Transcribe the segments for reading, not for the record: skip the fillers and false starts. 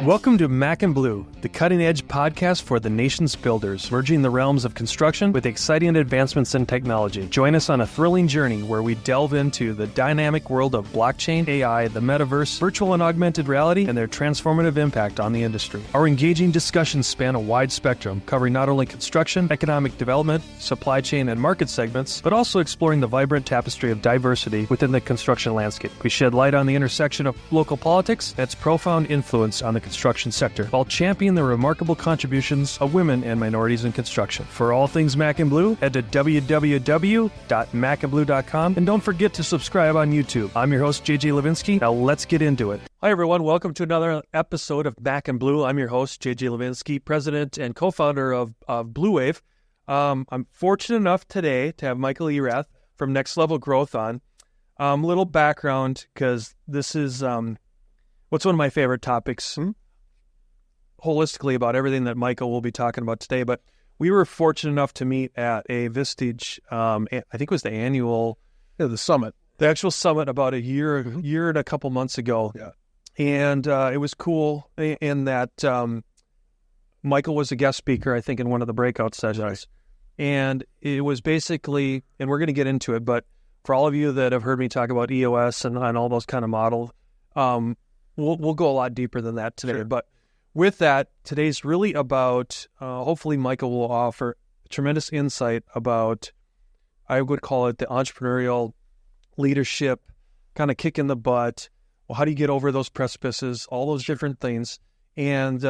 Welcome to Mac and Blue, the cutting-edge podcast for the nation's builders, merging the realms of construction with exciting advancements in technology. Join us on a thrilling journey where we delve into the dynamic world of blockchain, AI, the metaverse, virtual and augmented reality, and their transformative impact on the industry. Our engaging discussions span a wide spectrum, covering not only construction, economic development, supply chain, and market segments, but also exploring the vibrant tapestry of diversity within the construction landscape. We shed light on the intersection of local politics and its profound influence on the construction sector, while championing the remarkable contributions of women and minorities in construction. For all things Mac and Blue, head to www.macandblue.com, and don't forget to subscribe on YouTube. I'm your host, JJ Levinsky. Now let's get into it. Hi everyone, welcome to another episode of Mac and Blue. I'm your host, JJ Levinsky, president and co-founder of Blue Wave. I'm fortunate enough today to have Michael Erath from Next Level Growth on. Little background, because this is what's one of my favorite topics holistically about everything that Michael will be talking about today. But we were fortunate enough to meet at a Vistage, I think it was the annual, the summit, the actual summit about a year and a couple months ago. Yeah. And it was cool in that Michael was a guest speaker, I think, in one of the breakout sessions. Nice. And it was basically, and we're going to get into it, but for all of you that have heard me talk about EOS and all those kind of models, we'll go a lot deeper than that today. Sure. But with that, today's really about, hopefully Michael will offer tremendous insight about, I would call it the entrepreneurial leadership, kind of kick in the butt. Well, how do you get over those precipices, all those different things. And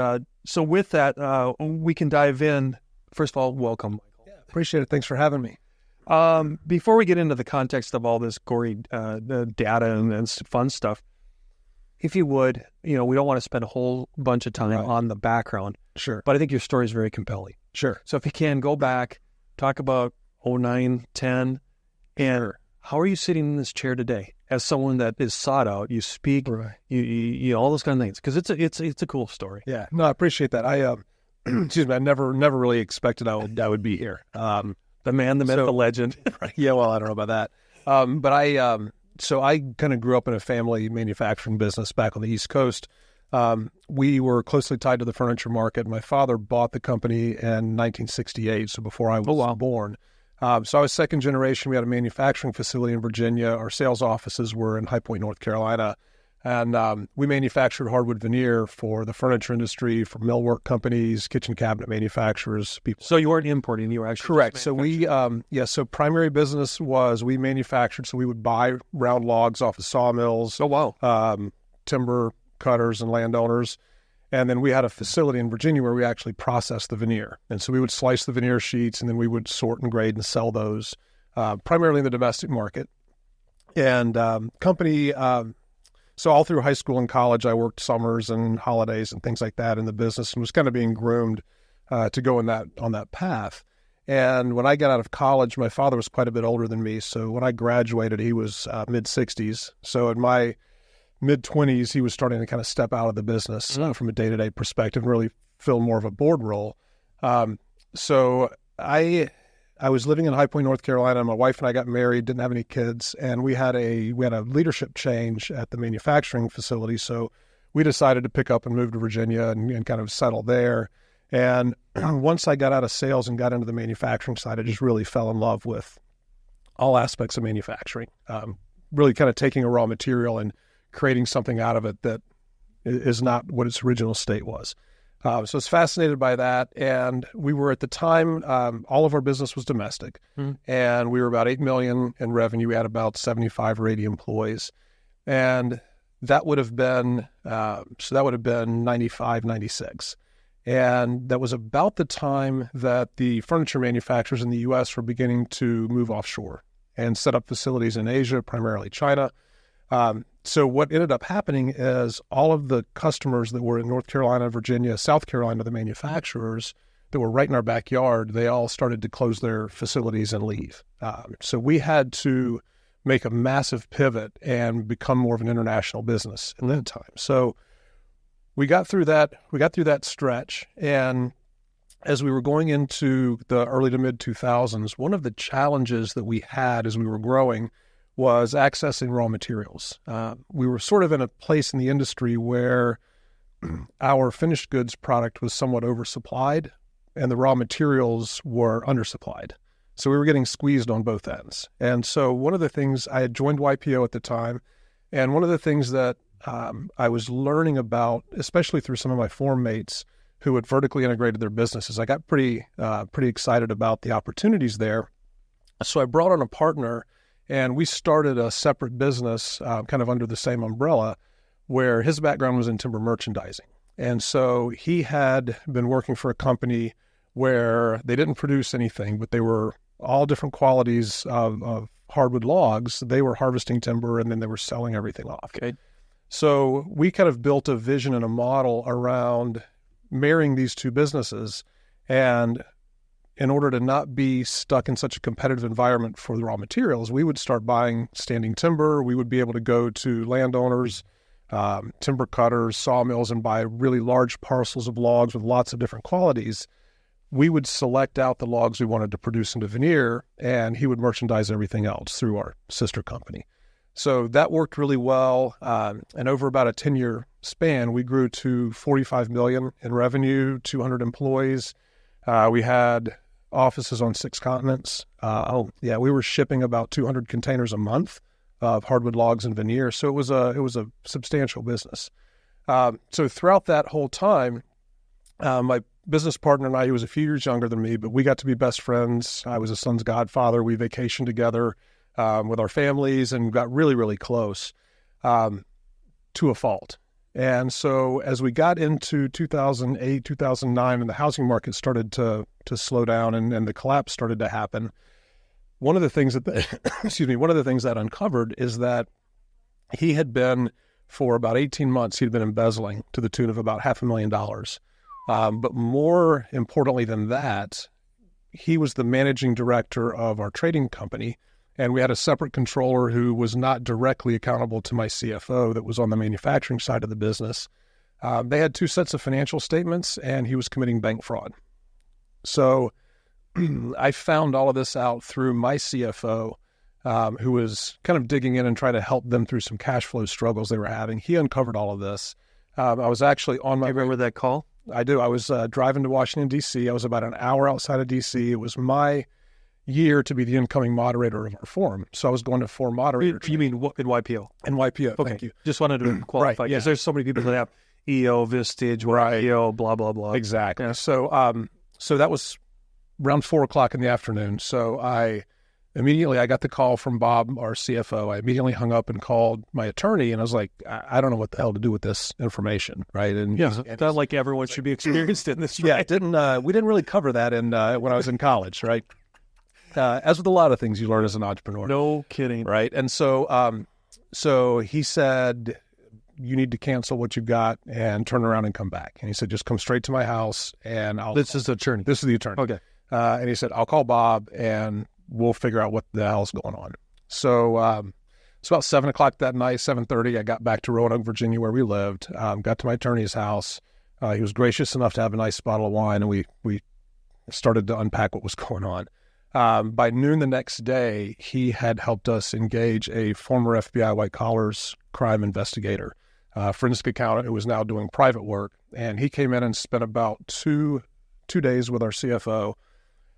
so with that, we can dive in. First of all, welcome, Michael. Yeah, appreciate it. Thanks for having me. Before we get into the context of all this gory data and fun stuff, if you would, we don't want to spend a whole bunch of time on the background. Sure. But I think your story is very compelling. Sure. So if you can, go back, talk about 09, 10, and how are you sitting in this chair today as someone that is sought out? You speak, you all those kind of things, because it's a cool story. Yeah. No, I appreciate that. I excuse me. I never really expected I would be here. The man, the myth, the legend. Right. Yeah. Well, I don't know about that. But so I kind of grew up in a family manufacturing business back on the East Coast. We were closely tied to the furniture market. My father bought the company in 1968, so before I was born. So I was second generation. We had a manufacturing facility in Virginia. Our sales offices were in High Point, North Carolina. And we manufactured hardwood veneer for the furniture industry, for millwork companies, kitchen cabinet manufacturers. People. So you weren't importing, you were actually correct. So so primary business was we manufactured. So we would buy round logs off of sawmills. Oh wow! Timber cutters and landowners, and then we had a facility in Virginia where we actually processed the veneer. And so we would slice the veneer sheets, and then we would sort and grade and sell those, primarily in the domestic market. And company. So all through high school and college, I worked summers and holidays and things like that in the business, and was kind of being groomed to go on that path. And when I got out of college, my father was quite a bit older than me. So when I graduated, he was mid-60s. So in my mid-20s, he was starting to kind of step out of the business from a day-to-day perspective and really fill more of a board role. So I was living in High Point, North Carolina. My wife and I got married, didn't have any kids, and we had a leadership change at the manufacturing facility. So we decided to pick up and move to Virginia and kind of settle there. And once I got out of sales and got into the manufacturing side, I just really fell in love with all aspects of manufacturing. Really kind of taking a raw material and creating something out of it that is not what its original state was. So I was fascinated by that, and we were at the time, all of our business was domestic, and we were about $8 million in revenue. We had about 75 or 80 employees, and that would have been 95, 96. And that was about the time that the furniture manufacturers in the U.S. were beginning to move offshore and set up facilities in Asia, primarily China. So what ended up happening is all of the customers that were in North Carolina, Virginia, South Carolina, the manufacturers that were right in our backyard, they all started to close their facilities and leave. So we had to make a massive pivot and become more of an international business in that time. So we got through that. We got through that stretch, and as we were going into the early to mid 2000s, one of the challenges that we had as we were growing was accessing raw materials. We were sort of in a place in the industry where our finished goods product was somewhat oversupplied and the raw materials were undersupplied. So we were getting squeezed on both ends. And so one of the things, I had joined YPO at the time, and one of the things that I was learning about, especially through some of my form mates who had vertically integrated their businesses, I got pretty excited about the opportunities there. So I brought on a partner, and we started a separate business kind of under the same umbrella, where his background was in timber merchandising. And so he had been working for a company where they didn't produce anything, but they were all different qualities of hardwood logs. They were harvesting timber, and then they were selling everything off. Okay. So we kind of built a vision and a model around marrying these two businesses. And in order to not be stuck in such a competitive environment for the raw materials, we would start buying standing timber. We would be able to go to landowners, timber cutters, sawmills, and buy really large parcels of logs with lots of different qualities. We would select out the logs we wanted to produce into veneer, and he would merchandise everything else through our sister company. So that worked really well. And over about a 10-year span, we grew to $45 million in revenue, 200 employees. We had offices on 6 continents. We were shipping about 200 containers a month of hardwood logs and veneer. So it was a substantial business. So throughout that whole time, my business partner and I, he was a few years younger than me, but we got to be best friends. I was his son's godfather. We vacationed together with our families and got really, really close to a fault. And so as we got into 2008, 2009, and the housing market started to slow down and the collapse started to happen, one of the things that uncovered is that he had been, for about 18 months, he'd been embezzling to the tune of about $500,000. But more importantly than that, he was the managing director of our trading company, and we had a separate controller who was not directly accountable to my CFO that was on the manufacturing side of the business. They had 2 sets of financial statements, and he was committing bank fraud. So I found all of this out through my CFO, who was kind of digging in and trying to help them through some cash flow struggles they were having. He uncovered all of this. I was actually on my... Do you remember that call? I do. I was driving to Washington, D.C. I was about an hour outside of D.C. It was my year to be the incoming moderator of our forum. So I was going to 4 moderator You mean in YPO? In YPO, Okay. Thank you. Just wanted to qualify, because there's so many people that have EO, Vistage, YPO, blah, blah, blah. Exactly. Yeah. So so that was around 4 o'clock in the afternoon. So I got the call from Bob, our CFO. I immediately hung up and called my attorney, and I was like, I don't know what the hell to do with this information, right? And it's not like everyone should be experienced in this. Yeah, we didn't really cover that when I was in college, right? As with a lot of things you learn as an entrepreneur. No kidding. Right. And so he said, you need to cancel what you've got and turn around and come back. And he said, just come straight to my house and This is the attorney. This is the attorney. Okay. And he said, I'll call Bob and we'll figure out what the hell's going on. So it's about 7 o'clock that night, 7:30. I got back to Roanoke, Virginia, where we lived, got to my attorney's house. He was gracious enough to have a nice bottle of wine, and we started to unpack what was going on. By noon the next day, he had helped us engage a former FBI white collars crime investigator, forensic accountant who was now doing private work. And he came in and spent about two days with our CFO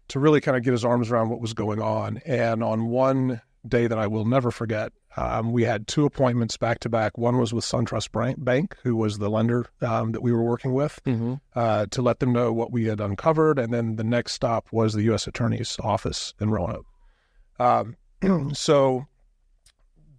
to really kind of get his arms around what was going on. And on one day that I will never forget, we had 2 appointments back to back. One was with SunTrust Bank, who was the lender that we were working with, to let them know what we had uncovered. And then the next stop was the U.S. Attorney's office in Roanoke. So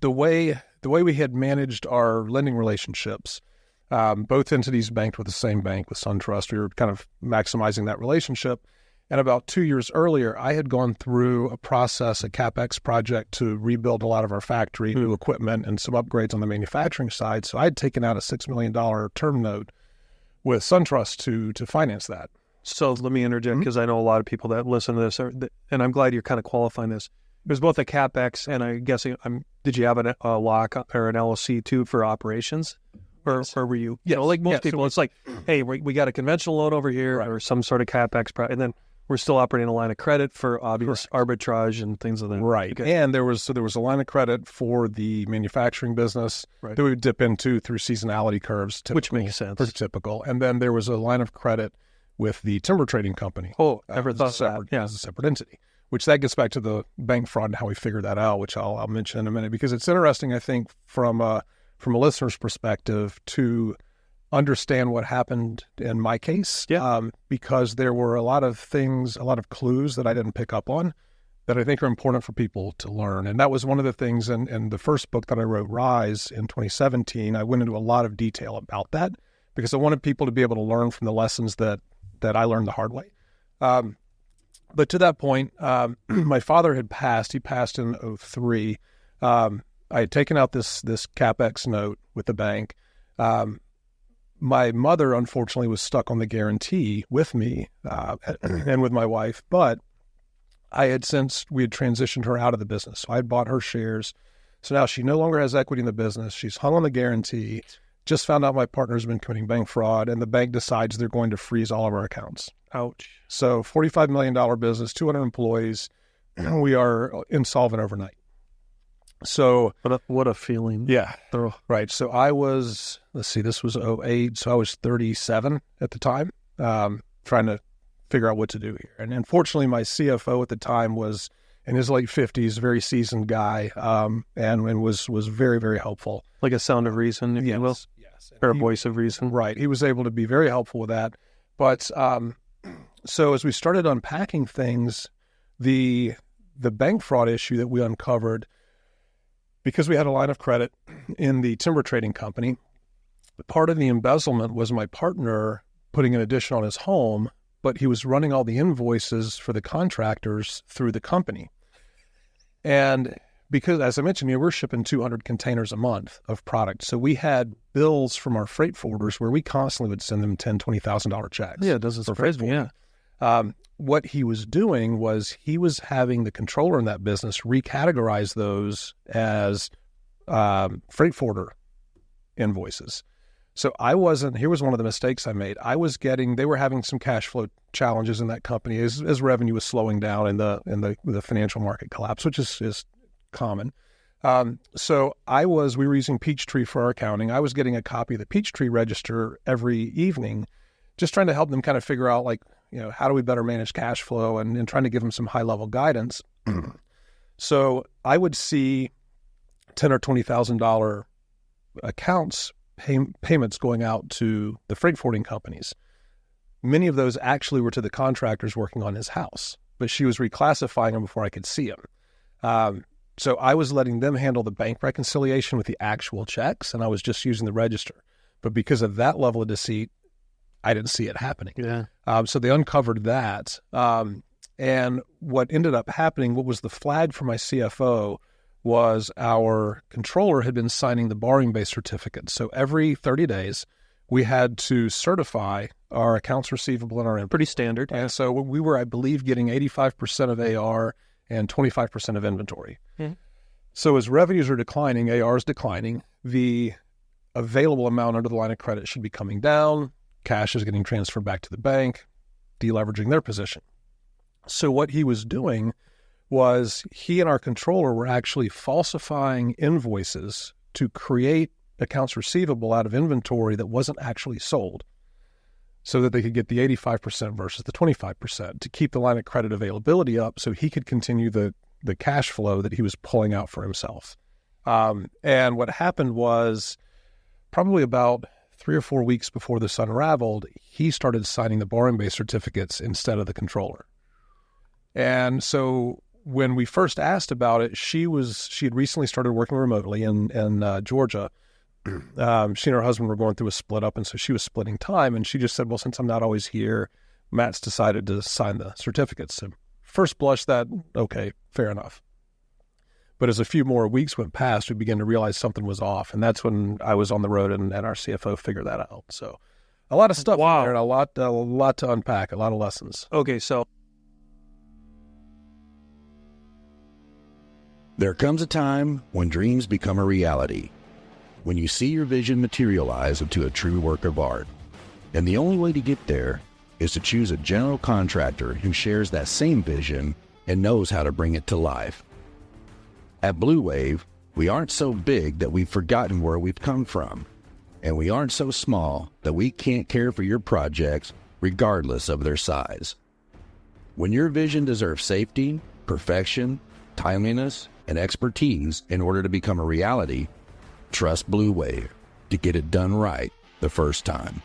the way we had managed our lending relationships, both entities banked with the same bank, with SunTrust, we were kind of maximizing that relationship. And about 2 years earlier, I had gone through a process, a CapEx project to rebuild a lot of our factory, new equipment, and some upgrades on the manufacturing side. So I had taken out a $6 million term note with SunTrust to finance that. So let me interject, because I know a lot of people that listen to this, and I'm glad you're kind of qualifying this. There's both a CapEx and I'm guessing, did you have a lock or an LLC too for operations? Or were you, like most people, it's like, hey, we got a conventional loan over here or some sort of CapEx, and then We're still operating a line of credit for obvious arbitrage and things of that. Right. Okay. And there was a line of credit for the manufacturing business that we would dip into through seasonality curves. Which makes sense. Pretty typical. And then there was a line of credit with the timber trading company. Oh, never thought of that. Yeah. As a separate entity, which that gets back to the bank fraud and how we figured that out, which I'll mention in a minute, because it's interesting, I think, from a listener's perspective to understand what happened in my case, because there were a lot of things, a lot of clues that I didn't pick up on that I think are important for people to learn. And that was one of the things in the first book that I wrote, Rise, in 2017. I went into a lot of detail about that because I wanted people to be able to learn from the lessons that I learned the hard way. But to that point, my father had passed. He passed in 2003. I had taken out this CapEx note with the bank. My mother, unfortunately, was stuck on the guarantee with me and with my wife, but we had transitioned her out of the business. So I had bought her shares. So now she no longer has equity in the business. She's hung on the guarantee. Just found out my partner's been committing bank fraud, and the bank decides they're going to freeze all of our accounts. Ouch. So $45 million business, 200 employees. We are insolvent overnight. So what a feeling. Yeah. Right. So I was, this was 2008. So I was 37 at the time, trying to figure out what to do here. And unfortunately, my CFO at the time was in his late 50s, very seasoned guy, and was very, very helpful. Like a sound of reason, if you will. Yes. Or a voice of reason. Right. He was able to be very helpful with that. But so as we started unpacking things, the bank fraud issue that we uncovered, because we had a line of credit in the timber trading company, part of the embezzlement was my partner putting an addition on his home, but he was running all the invoices for the contractors through the company. And because, as I mentioned, we're shipping 200 containers a month of product. So we had bills from our freight forwarders where we constantly would send them $10,000, $20,000 checks. Yeah, it doesn't surprise me, yeah. What he was doing was he was having the controller in that business recategorize those as freight forwarder invoices. So here was one of the mistakes I made. They were having some cash flow challenges in that company as revenue was slowing down in the financial market collapse, which is common. So we were using Peachtree for our accounting. I was getting a copy of the Peachtree register every evening, just trying to help them kind of figure out, how do we better manage cash flow and trying to give them some high-level guidance. So I would see $10,000 or $20,000 accounts payments going out to the freight forwarding companies. Many of those actually were to the contractors working on his house, but she was reclassifying them before I could see them. So I was letting them handle the bank reconciliation with the actual checks, and I was just using the register. But because of that level of deceit, I didn't see it happening. Yeah. So they uncovered that. And what ended up happening, what was the flag for my CFO, was our controller had been signing the borrowing base certificates. So every 30 days, we had to certify our accounts receivable and our inventory. Pretty standard. And so we were, I believe, getting 85% of AR and 25% of inventory. Mm-hmm. So as revenues are declining, AR is declining, the available amount under the line of credit should be coming down. Cash is getting transferred back to the bank, deleveraging their position. So what he was doing was he and our controller were actually falsifying invoices to create accounts receivable out of inventory that wasn't actually sold so that they could get the 85% versus the 25% to keep the line of credit availability up so he could continue the cash flow that he was pulling out for himself. And what happened was probably about 3 or 4 weeks before this unraveled, he started signing the borrowing base certificates instead of the controller. And so when we first asked about it, she had recently started working remotely in Georgia. She and her husband were going through a split up, and so she was splitting time. And she just said, well, since I'm not always here, Matt's decided to sign the certificates. And first blush that, okay, fair enough. But as a few more weeks went past, we began to realize something was off. And that's when I was on the road and our CFO figured that out. So a lot of stuff in there and a lot to unpack, a lot of lessons. Okay, so there comes a time when dreams become a reality, when you see your vision materialize into a true work of art. And the only way to get there is to choose a general contractor who shares that same vision and knows how to bring it to life. At Blue Wave, we aren't so big that we've forgotten where we've come from, and we aren't so small that we can't care for your projects regardless of their size. When your vision deserves safety, perfection, timeliness, and expertise in order to become a reality, trust Blue Wave to get it done right the first time.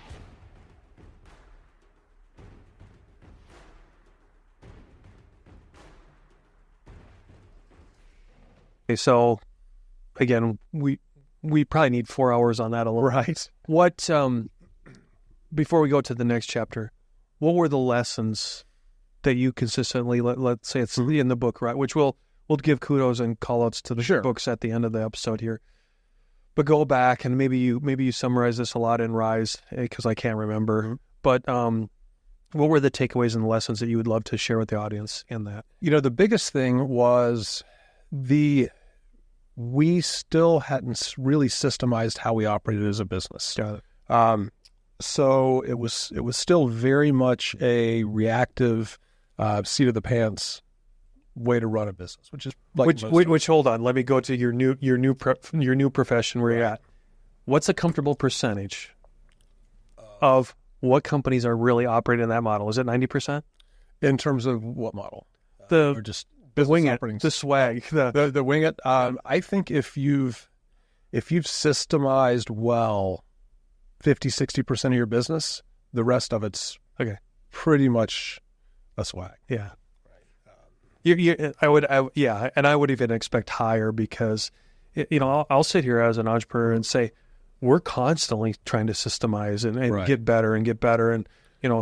Okay, so again, we probably need 4 hours on that alone. Right. What before we go to the next chapter, what were the lessons that you consistently let's say it's in the book, right? Which we'll give kudos and call outs to the books at the end of the episode here. But go back and maybe you summarize this a lot in Rise because I can't remember. Mm-hmm. But what were the takeaways and the lessons that you would love to share with the audience in that? The biggest thing was we still hadn't really systemized how we operated as a business. Got it. So it was still very much a reactive, seat of the pants way to run a business, which is which hold on, let me go to your new profession where you're at. What's a comfortable percentage of what companies are really operating in that model? Is it 90%? In terms of what model? Or just the wing it, the swag, the wing it. I think if you've systemized well 50-60% of your business, the rest of it's pretty much a swag. Yeah. I would even expect higher because, I'll sit here as an entrepreneur and say, we're constantly trying to systemize and get better and get better. And,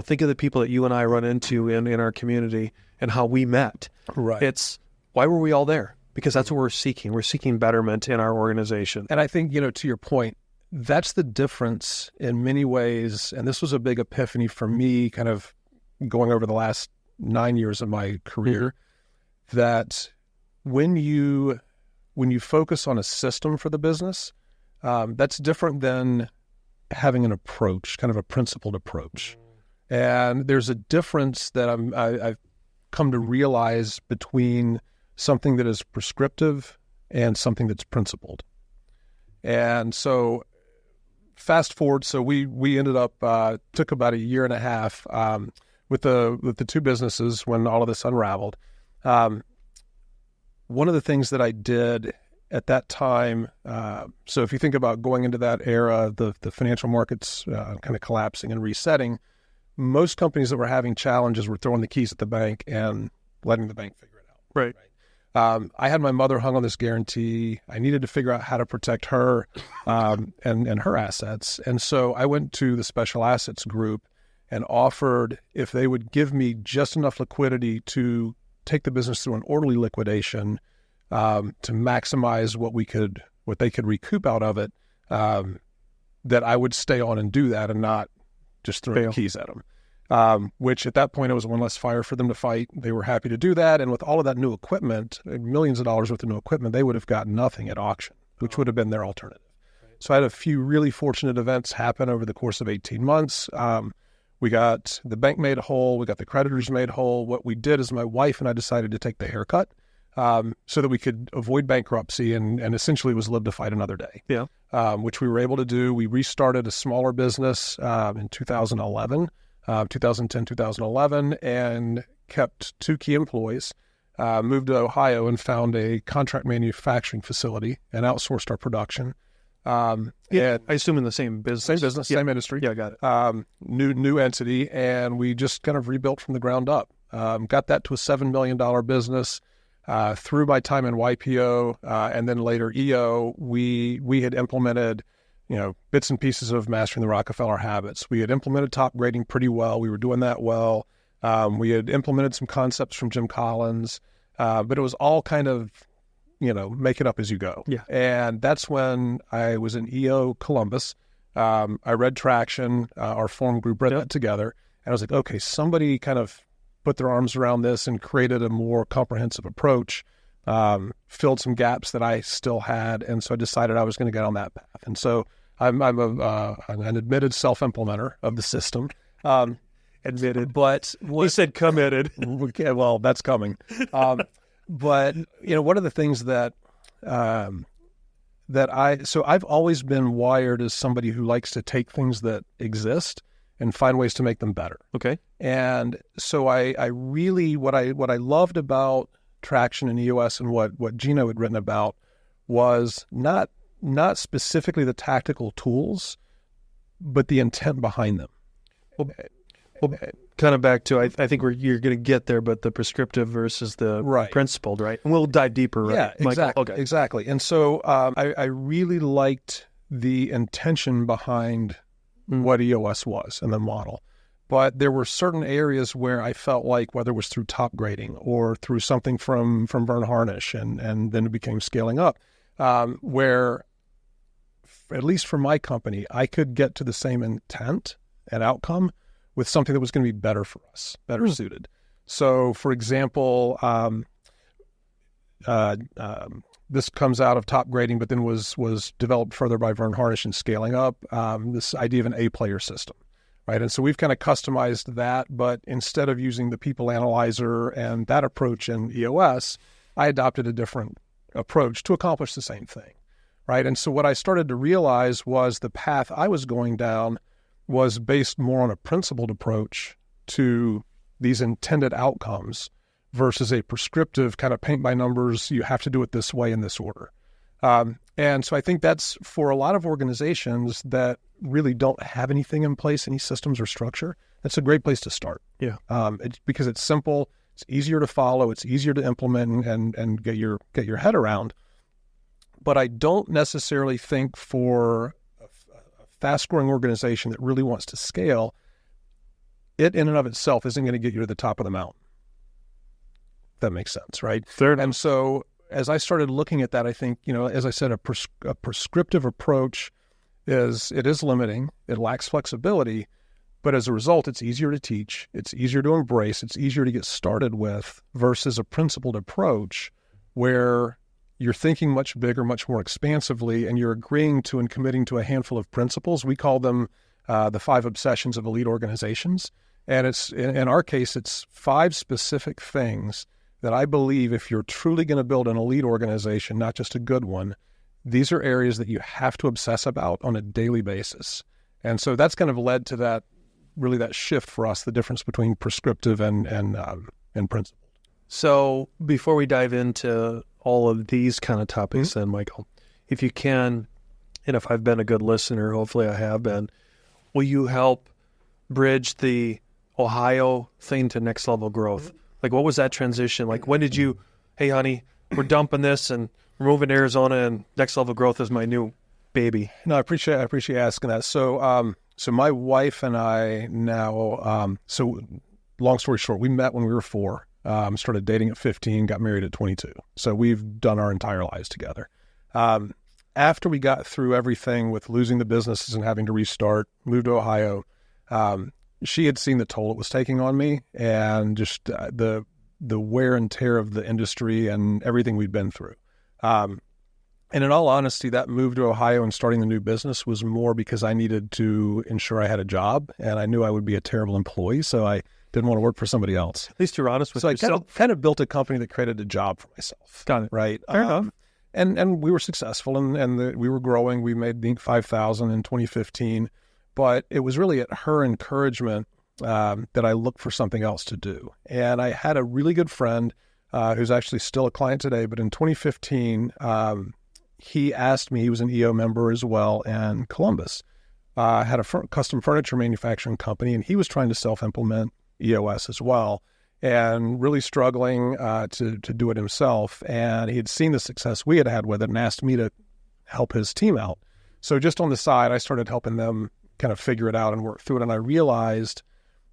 think of the people that you and I run into in our community and how we met. Right. It's why were we all there? Because that's what we're seeking. We're seeking betterment in our organization. And I think, to your point, that's the difference in many ways. And this was a big epiphany for me kind of going over the last 9 years of my career. That when you focus on a system for the business, that's different than having an approach, kind of a principled approach. And there's a difference that I've come to realize between something that is prescriptive and something that's principled. And so fast forward, so we ended up took about a year and a half with the two businesses when all of this unraveled. One of the things that I did at that time, so if you think about going into that era, the financial markets kind of collapsing and resetting, most companies that were having challenges were throwing the keys at the bank and letting the bank figure it out. Right. I had my mother hung on this guarantee. I needed to figure out how to protect her and her assets. And so I went to the special assets group and offered if they would give me just enough liquidity to take the business through an orderly liquidation to maximize what they could recoup out of it, that I would stay on and do that and not just throw the keys at them. Which at that point, it was one less fire for them to fight. They were happy to do that. And with all of that new equipment, millions of dollars worth of new equipment, they would have gotten nothing at auction, which would have been their alternative. Right. So I had a few really fortunate events happen over the course of 18 months. We got the bank made whole. We got the creditors made whole. What we did is my wife and I decided to take the haircut so that we could avoid bankruptcy and essentially it was live to fight another day. Yeah. Which we were able to do. We restarted a smaller business in 2010, 2011, and kept two key employees, moved to Ohio and found a contract manufacturing facility and outsourced our production. And I assume in the same business. Same business, same industry. Yeah, I got it. New entity, and we just kind of rebuilt from the ground up. Got that to a $7 million business. Through my time in YPO and then later EO, we had implemented, bits and pieces of mastering the Rockefeller habits. We had implemented top grading pretty well. We were doing that well. We had implemented some concepts from Jim Collins, but it was all kind of, make it up as you go. Yeah. And that's when I was in EO Columbus. I read Traction, our forum group read that together. And I was like, okay, somebody kind of put their arms around this and created a more comprehensive approach, filled some gaps that I still had. And so I decided I was going to get on that path. And so I'm an admitted self-implementer of the system. And Admitted. But He said committed. okay, well, that's coming. But one of the things that I've always been wired as somebody who likes to take things that exist and find ways to make them better. Okay. And so I really, what I loved about traction and EOS and what Gino had written about was not specifically the tactical tools, but the intent behind them. Well, kind of back to, I think you're going to get there, but the prescriptive versus the principled, right? And we'll dive deeper, right? Yeah, exactly. Okay. Exactly. And so I really liked the intention behind what EOS was and the model. But there were certain areas where I felt like, whether it was through top grading or through something from Vern Harnish and then it became scaling up, where, at least for my company, I could get to the same intent and outcome with something that was going to be better for us, better suited. So, for example, this comes out of top grading, but then was developed further by Vern Harnish in scaling up, this idea of an A-player system. Right. And so we've kind of customized that, but instead of using the people analyzer and that approach in EOS, I adopted a different approach to accomplish the same thing. Right. And so what I started to realize was the path I was going down was based more on a principled approach to these intended outcomes versus a prescriptive kind of paint by numbers. You have to do it this way in this order. And so I think that's for a lot of organizations that really don't have anything in place, any systems or structure. That's a great place to start. Yeah. Because it's simple, it's easier to follow, it's easier to implement and get your head around. But I don't necessarily think for a fast-growing organization that really wants to scale, it in and of itself isn't going to get you to the top of the mountain. If that makes sense, right? Third. And so as I started looking at that, I think, as I said, a prescriptive approach is limiting. It lacks flexibility, but as a result, it's easier to teach. It's easier to embrace. It's easier to get started with versus a principled approach where you're thinking much bigger, much more expansively, and you're agreeing to and committing to a handful of principles. We call them the 5 obsessions of elite organizations. And it's, in our case, it's 5 specific things that I believe if you're truly going to build an elite organization, not just a good one, these are areas that you have to obsess about on a daily basis. And so that's kind of led to that shift for us, the difference between prescriptive and principled. So before we dive into all of these kind of topics then, Michael, if you can, and if I've been a good listener, hopefully I have been, will you help bridge the Ohio thing to next level growth? Like, what was that transition? Like, when did you, hey, honey, we're dumping this and we're moving to Arizona and next level growth is my new baby? No, I appreciate asking that. So, so my wife and I now, so long story short, we met when we were 4, started dating at 15, got married at 22. So we've done our entire lives together. After we got through everything with losing the businesses and having to restart, moved to Ohio, she had seen the toll it was taking on me and just the wear and tear of the industry and everything we'd been through. And in all honesty, that move to Ohio and starting the new business was more because I needed to ensure I had a job and I knew I would be a terrible employee. So I didn't want to work for somebody else. At least you're honest with yourself. I kind of built a company that created a job for myself. Got it. Right. Fair enough. And we were successful and we were growing. We made Inc. 5,000 in 2015. But it was really at her encouragement that I looked for something else to do. And I had a really good friend who's actually still a client today. But in 2015, he asked me, he was an EO member as well in Columbus, had a custom furniture manufacturing company, and he was trying to self-implement EOS as well and really struggling to do it himself. And he had seen the success we had had with it and asked me to help his team out. So just on the side, I started helping them kind of figure it out and work through it. And I realized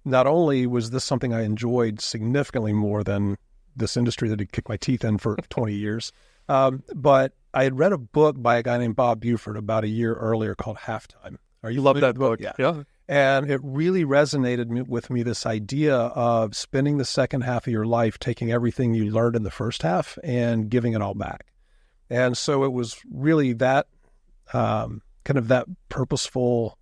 not only was this something I enjoyed significantly more than this industry that had kicked my teeth in for 20 years, but I had read a book by a guy named Bob Buford about a year earlier called Halftime. You love that book? Yeah. And it really resonated with me, this idea of spending the second half of your life taking everything you learned in the first half and giving it all back. And so it was really that kind of that purposeful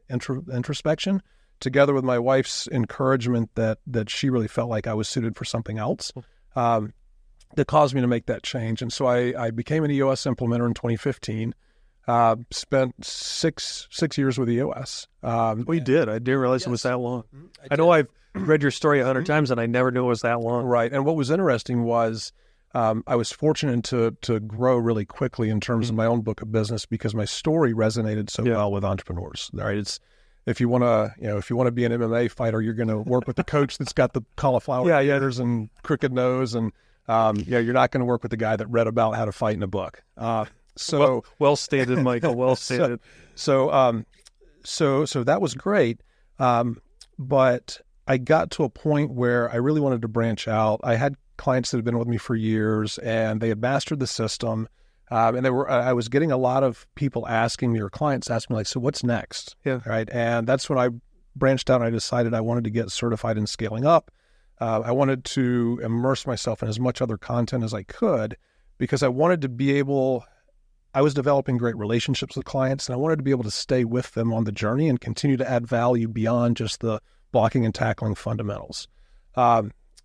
introspection together with my wife's encouragement that she really felt like I was suited for something else, that caused me to make that change. And so I became an EOS implementer in 2015. Spent six years with EOS. You did. I didn't realize it was that long. I know I've read your story 100 times, and I never knew it was that long. Right. And what was interesting was I was fortunate to grow really quickly in terms of my own book of business because my story resonated so well with entrepreneurs. Right. It's if you want to be an MMA fighter, you're going to work with the coach that's got the cauliflower ears and crooked nose, and you're not going to work with the guy that read about how to fight in a book. So well stated, Michael. Well stated. So that was great. But I got to a point where I really wanted to branch out. I had clients that had been with me for years, and they had mastered the system. And I was getting a lot of people asking me, or clients asking me, like, so what's next? Yeah. Right. And that's when I branched out and I decided I wanted to get certified in scaling up. I wanted to immerse myself in as much other content as I could because I wanted to be able, I was developing great relationships with clients, and I wanted to be able to stay with them on the journey and continue to add value beyond just the blocking and tackling fundamentals.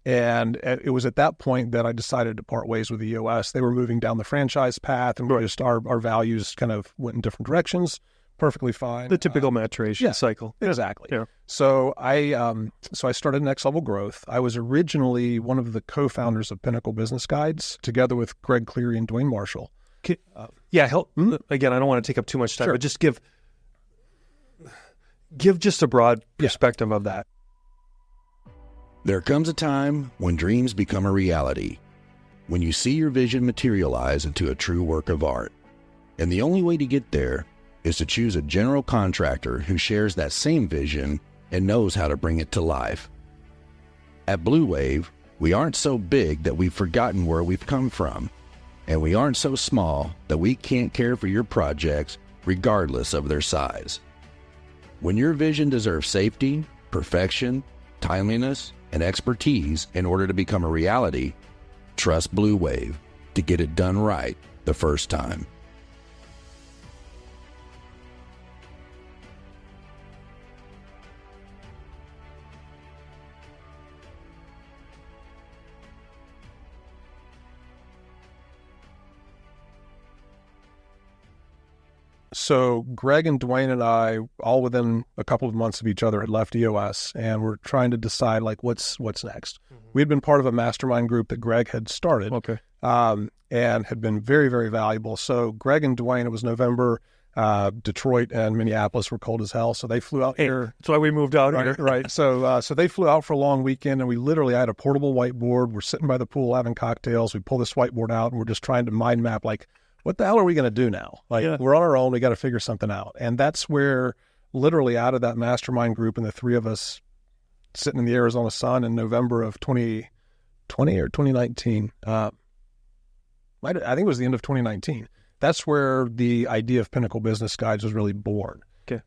And it was at that point that I decided to part ways with the EOS. They were moving down the franchise path, and just our values kind of went in different directions. Perfectly fine. The typical maturation cycle. Exactly. Yeah. So I started Next Level Growth. I was originally one of the co-founders of Pinnacle Business Guides, together with Greg Cleary and Dwayne Marshall. Again, I don't want to take up too much time, but just give just a broad perspective of that. There comes a time when dreams become a reality, when you see your vision materialize into a true work of art. And the only way to get there is to choose a general contractor who shares that same vision and knows how to bring it to life. At Blue Wave, we aren't so big that we've forgotten where we've come from, and we aren't so small that we can't care for your projects regardless of their size. When your vision deserves safety, perfection, timeliness, and expertise in order to become a reality, trust Blue Wave to get it done right the first time. So Greg and Dwayne and I, all within a couple of months of each other, had left EOS, and we're trying to decide, like, what's next. We had been part of a mastermind group that Greg had started, and had been very, very valuable. So Greg and Dwayne, it was November, Detroit and Minneapolis were cold as hell, so they flew out here. That's why we moved out here. Right. So they flew out for a long weekend, and I had a portable whiteboard. We're sitting by the pool having cocktails. We pull this whiteboard out, and we're just trying to mind map, like, what the hell are we going to do now? We're on our own. We got to figure something out. And that's where, literally, out of that mastermind group and the three of us sitting in the Arizona sun in November of 2020 or 2019, I think it was the end of 2019. That's where the idea of Pinnacle Business Guides was really born. Okay.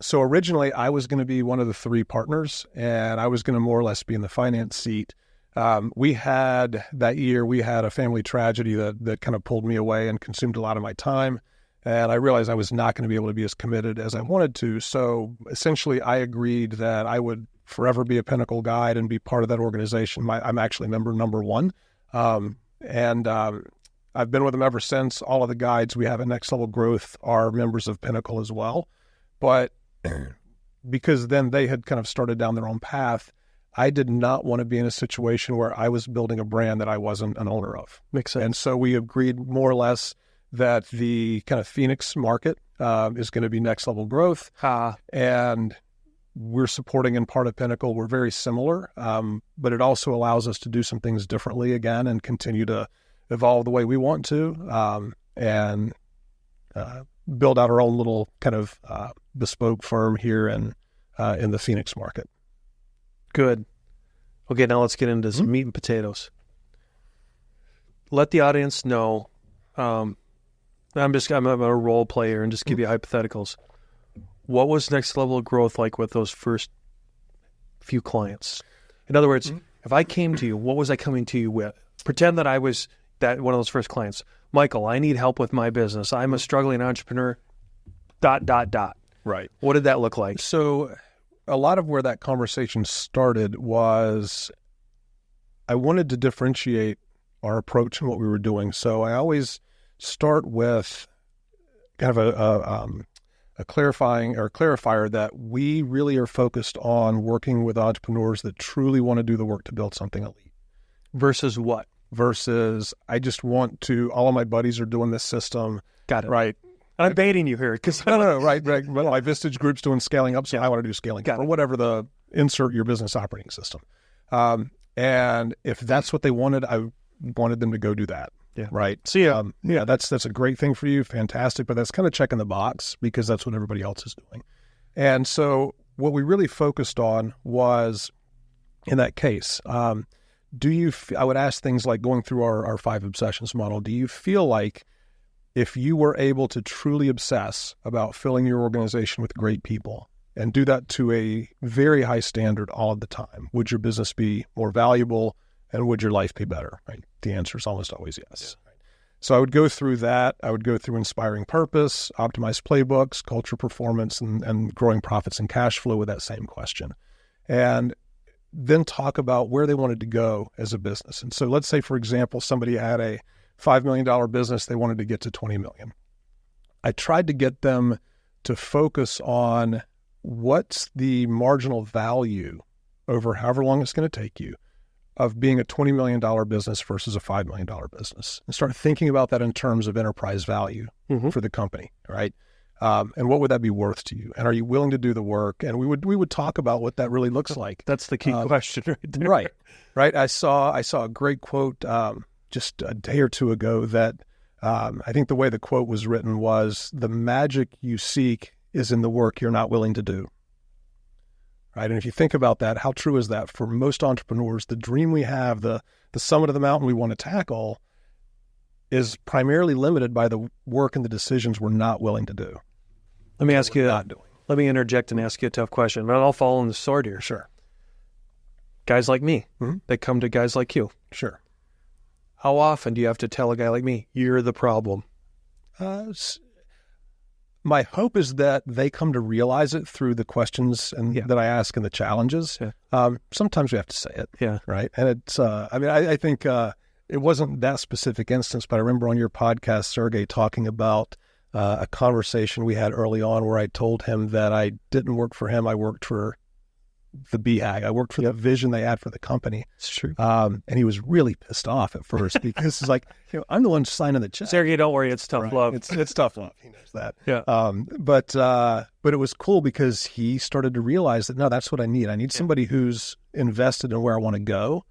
So originally, I was going to be one of the three partners, and I was going to more or less be in the finance seat. That year we had a family tragedy that kind of pulled me away and consumed a lot of my time. And I realized I was not going to be able to be as committed as I wanted to. So essentially I agreed that I would forever be a Pinnacle Guide and be part of that organization. I'm actually member number one. And I've been with them ever since. All of the guides we have at Next Level Growth are members of Pinnacle as well. But because then they had kind of started down their own path, I did not want to be in a situation where I was building a brand that I wasn't an owner of. Makes sense. And so we agreed more or less that the kind of Phoenix market is going to be Next Level Growth. And we're supporting in part of Pinnacle. We're very similar, but it also allows us to do some things differently again and continue to evolve the way we want to, and build out our own little kind of bespoke firm here in the Phoenix market. Good. Okay, now let's get into some meat and potatoes. Let the audience know. I'm a role player and just give you hypotheticals. What was Next Level Growth like with those first few clients? In other words, if I came to you, what was I coming to you with? Pretend that I was that one of those first clients. Michael, I need help with my business. I'm a struggling entrepreneur. ... Right. What did that look like? So a lot of where that conversation started was I wanted to differentiate our approach and what we were doing. So I always start with kind of a clarifier that we really are focused on working with entrepreneurs that truly want to do the work to build something elite. Versus what? Versus I just want to, all of my buddies are doing this system. Got it. Right. I'm baiting you here. Because No, right. Well, my Vistage group's doing scaling up, so I want to do scaling up, or whatever insert your business operating system. And if that's what they wanted, I wanted them to go do that. Yeah. Right. See ya. Yeah, that's a great thing for you. Fantastic. But that's kind of checking the box because that's what everybody else is doing. And so what we really focused on was, in that case, I would ask things like, going through our 5 obsessions model, do you feel like if you were able to truly obsess about filling your organization with great people and do that to a very high standard all of the time, would your business be more valuable and would your life be better? Right? The answer is almost always yes. Yeah. Right? So I would go through that. I would go through inspiring purpose, optimized playbooks, culture performance, and growing profits and cash flow with that same question. And then talk about where they wanted to go as a business. And so let's say, for example, somebody had a $5 million business. They wanted to get to 20 million. I tried to get them to focus on what's the marginal value over however long it's going to take you of being a $20 million business versus a $5 million business, and start thinking about that in terms of enterprise value for the company, right? And what would that be worth to you? And are you willing to do the work? And we would talk about what that really looks like. That's the key question right there. Right. I saw a great quote just a day or two ago that I think the way the quote was written was, the magic you seek is in the work you're not willing to do. Right. And if you think about that, how true is that for most entrepreneurs? The dream we have, the summit of the mountain we want to tackle, is primarily limited by the work and the decisions we're not willing to do. Let me interject and ask you a tough question, but I'll fall on the sword here. Sure. Guys like me, they come to guys like you. Sure. How often do you have to tell a guy like me, you're the problem? My hope is that they come to realize it through the questions that I ask and the challenges. Yeah. Sometimes we have to say it. Yeah. Right. And it's, I think it wasn't that specific instance, but I remember on your podcast, Sergey, talking about a conversation we had early on where I told him that I didn't work for him. I worked for the BHAG. I worked for the vision they had for the company. It's true. And he was really pissed off at first because it's like, I'm the one signing the check. Sergey, don't worry. It's tough love. It's tough love. He knows that. Yeah. But it was cool because he started to realize that, no, that's what I need. I need somebody who's invested in where I want to go,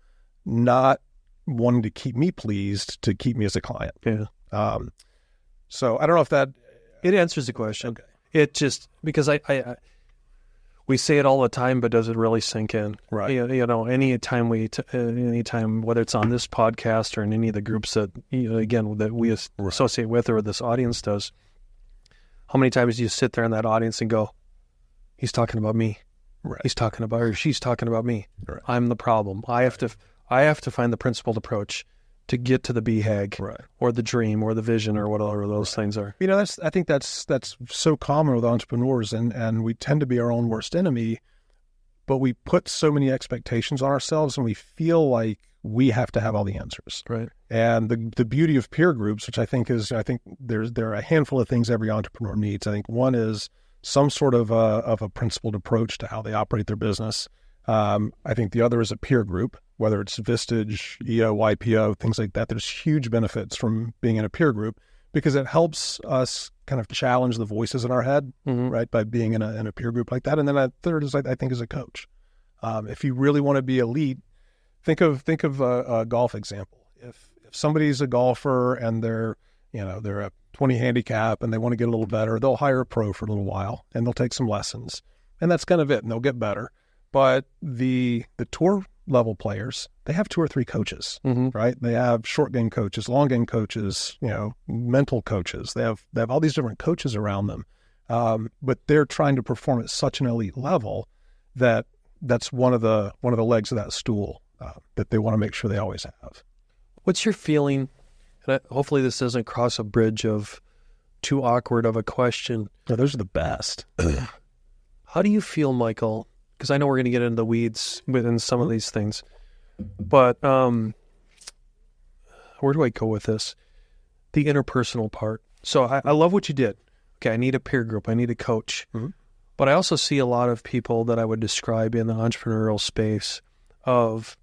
not wanting to keep me pleased to keep me as a client. Yeah. So I don't know if that... It answers the question. Okay. It just, because we say it all the time, but does it really sink in? Right. Anytime whether it's on this podcast or in any of the groups that, that we associate with or this audience does, how many times do you sit there in that audience and go, he's talking about me. Right. He's talking about, or she's talking about me. Right. I'm the problem. I have to find the principled approach to get to the BHAG or the dream or the vision or whatever those things are. I think that's so common with entrepreneurs, and we tend to be our own worst enemy, but we put so many expectations on ourselves and we feel like we have to have all the answers. Right. And the beauty of peer groups, which I think there are a handful of things every entrepreneur needs. I think one is some sort of a principled approach to how they operate their business. I think the other is a peer group, whether it's Vistage, EO, YPO, things like that. There's huge benefits from being in a peer group because it helps us kind of challenge the voices in our head, right, by being in a peer group like that. And then a third is, I think, is a coach. If you really want to be elite, think of a golf example. If somebody's a golfer and they're a 20 handicap and they want to get a little better, they'll hire a pro for a little while and they'll take some lessons, and that's kind of it, and they'll get better. But the tour level players, they have 2 or 3 coaches, right? They have short game coaches, long game coaches, mental coaches. They have all these different coaches around them, but they're trying to perform at such an elite level that's one of the legs of that stool that they want to make sure they always have. What's your feeling? And hopefully this doesn't cross a bridge of too awkward of a question. No, those are the best. How do you feel, Michael, because I know we're going to get into the weeds within some of these things. But where do I go with this? The interpersonal part. So I love what you did. Okay, I need a peer group. I need a coach. Mm-hmm. But I also see a lot of people that I would describe in the entrepreneurial space of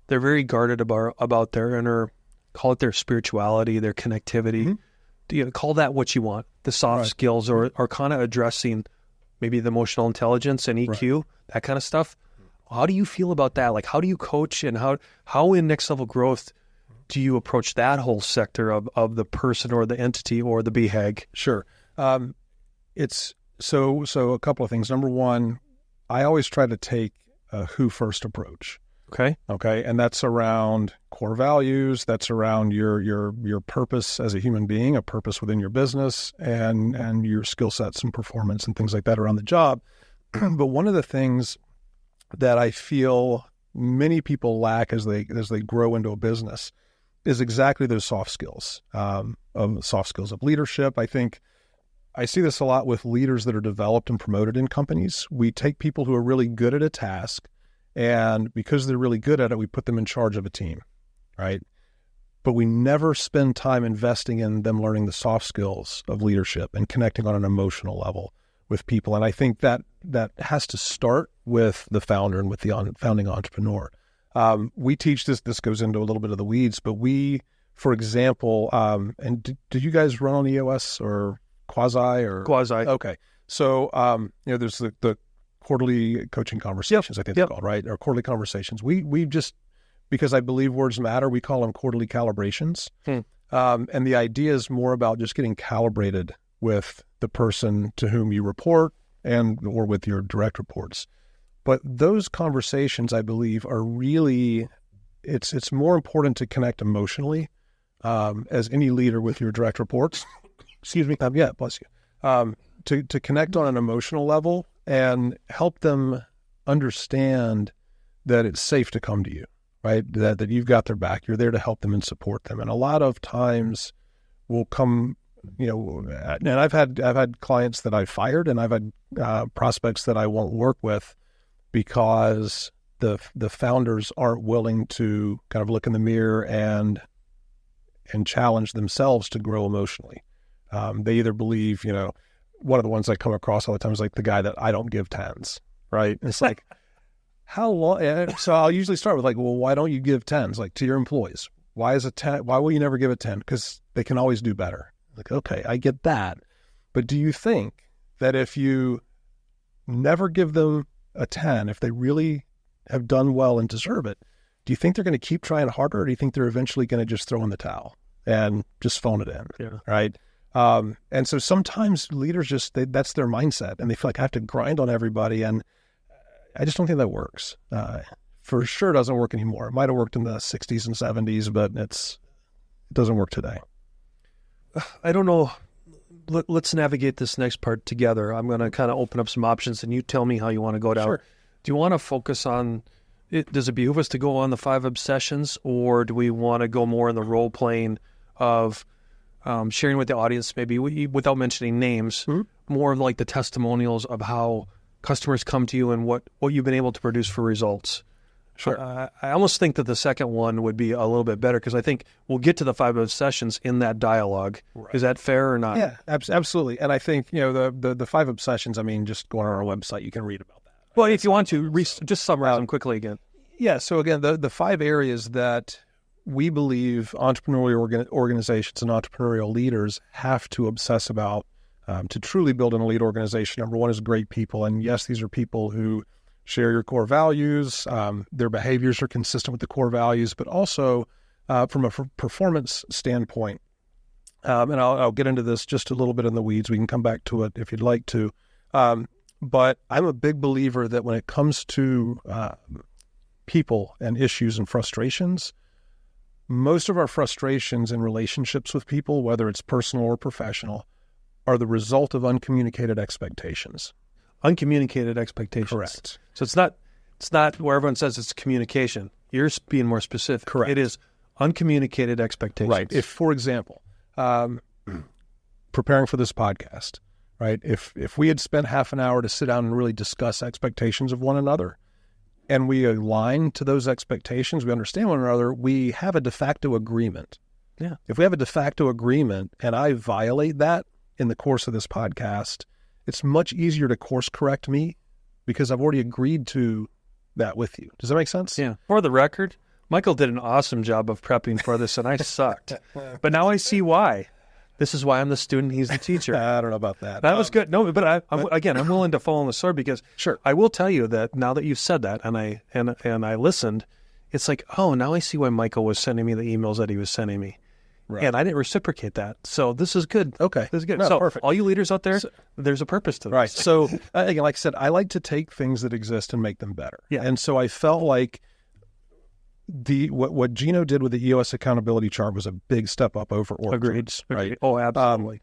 they're very guarded about their inner, call it their spirituality, their connectivity. Mm-hmm. Do you call that what you want? The soft skills or kind of addressing maybe the emotional intelligence and EQ, that kind of stuff. How do you feel about that? Like, how do you coach, and how in Next Level Growth do you approach that whole sector of the person or the entity or the BHAG? Sure. It's so a couple of things. Number one, I always try to take a who first approach. Okay. And that's around core values. That's around your purpose as a human being, a purpose within your business, and your skill sets and performance and things like that around the job. But one of the things that I feel many people lack as they grow into a business is exactly those soft skills, soft skills of leadership. I think I see this a lot with leaders that are developed and promoted in companies. We take people who are really good at a task, and because they're really good at it, we put them in charge of a team, right? But we never spend time investing in them learning the soft skills of leadership and connecting on an emotional level with people. And I think that has to start with the founder and with the founding entrepreneur. We teach this goes into a little bit of the weeds, but we, for example, and did you guys run on EOS or Quasi? Okay. So, there's the quarterly coaching conversations, I think they're called, right? Or quarterly conversations. We just, because I believe words matter, we call them quarterly calibrations. And the idea is more about just getting calibrated with the person to whom you report or with your direct reports. But those conversations, I believe, are really, it's more important to connect emotionally as any leader with your direct reports. Excuse me. Bless you. To connect on an emotional level and help them understand that it's safe to come to you, right? That you've got their back. You're there to help them and support them. And a lot of times we'll come, and I've had clients that I've fired, and I've had prospects that I won't work with because the founders aren't willing to kind of look in the mirror and challenge themselves to grow emotionally. They either believe, one of the ones I come across all the time is like the guy that I don't give 10s, right? And it's like, how long? So I'll usually start with like, well, why don't you give 10s, like to your employees? Why is a 10? Why will you never give a 10? Because they can always do better. Like, okay, I get that. But do you think that if you never give them a 10, if they really have done well and deserve it, do you think they're going to keep trying harder, or do you think they're eventually going to just throw in the towel and just phone it in? Yeah. Right. And so sometimes leaders that's their mindset, and they feel like I have to grind on everybody. And I just don't think that works. For sure doesn't work anymore. It might've worked in the 60s and 70s, but it doesn't work today. I don't know. Let's navigate this next part together. I'm going to kind of open up some options, and you tell me how you want to go down. Sure. Do you want to focus on it? Does it behoove us to go on the 5 obsessions, or do we want to go more in the role playing of sharing with the audience, maybe without mentioning names, more of like the testimonials of how customers come to you and what you've been able to produce for results? Sure. I almost think that the second one would be a little bit better, because I think we'll get to the 5 obsessions in that dialogue. Right. Is that fair or not? Yeah, absolutely. And I think, the 5 obsessions, I mean, just going on our website, you can read about that. Well, if you want to, just summarize them quickly again. Yeah. So again, the 5 areas that we believe entrepreneurial organizations and entrepreneurial leaders have to obsess about to truly build an elite organization. Number 1 is great people. And yes, these are people who share your core values. Their behaviors are consistent with the core values, but also from a performance standpoint. And I'll get into this just a little bit in the weeds. We can come back to it if you'd like to. But I'm a big believer that when it comes to people and issues and frustrations, most of our frustrations in relationships with people, whether it's personal or professional, are the result of uncommunicated expectations. Uncommunicated expectations. Correct. So it's not where everyone says it's communication. You're being more specific. Correct. It is uncommunicated expectations. Right. If, for example, preparing for this podcast, right? If we had spent half an hour to sit down and really discuss expectations of one another, and we align to those expectations, we understand one another, we have a de facto agreement. Yeah. If we have a de facto agreement and I violate that in the course of this podcast, it's much easier to course correct me because I've already agreed to that with you. Does that make sense? Yeah. For the record, Michael did an awesome job of prepping for this, and I sucked. But now I see why. This is why I'm the student, he's the teacher. I don't know about that. That was good. No, but I'm willing to fall on the sword because sure. I will tell you that now that you've said that and I listened, it's like, oh, now I see why Michael was sending me the emails that he was sending me. Right. And I didn't reciprocate that. So this is good. Okay. This is good. No, so perfect. All you leaders out there, there's a purpose to this. Right. So again, like I said, I like to take things that exist and make them better. Yeah. And so I felt like what Gino did with the EOS accountability chart was a big step up over org Agreed. charts, right? Oh, absolutely.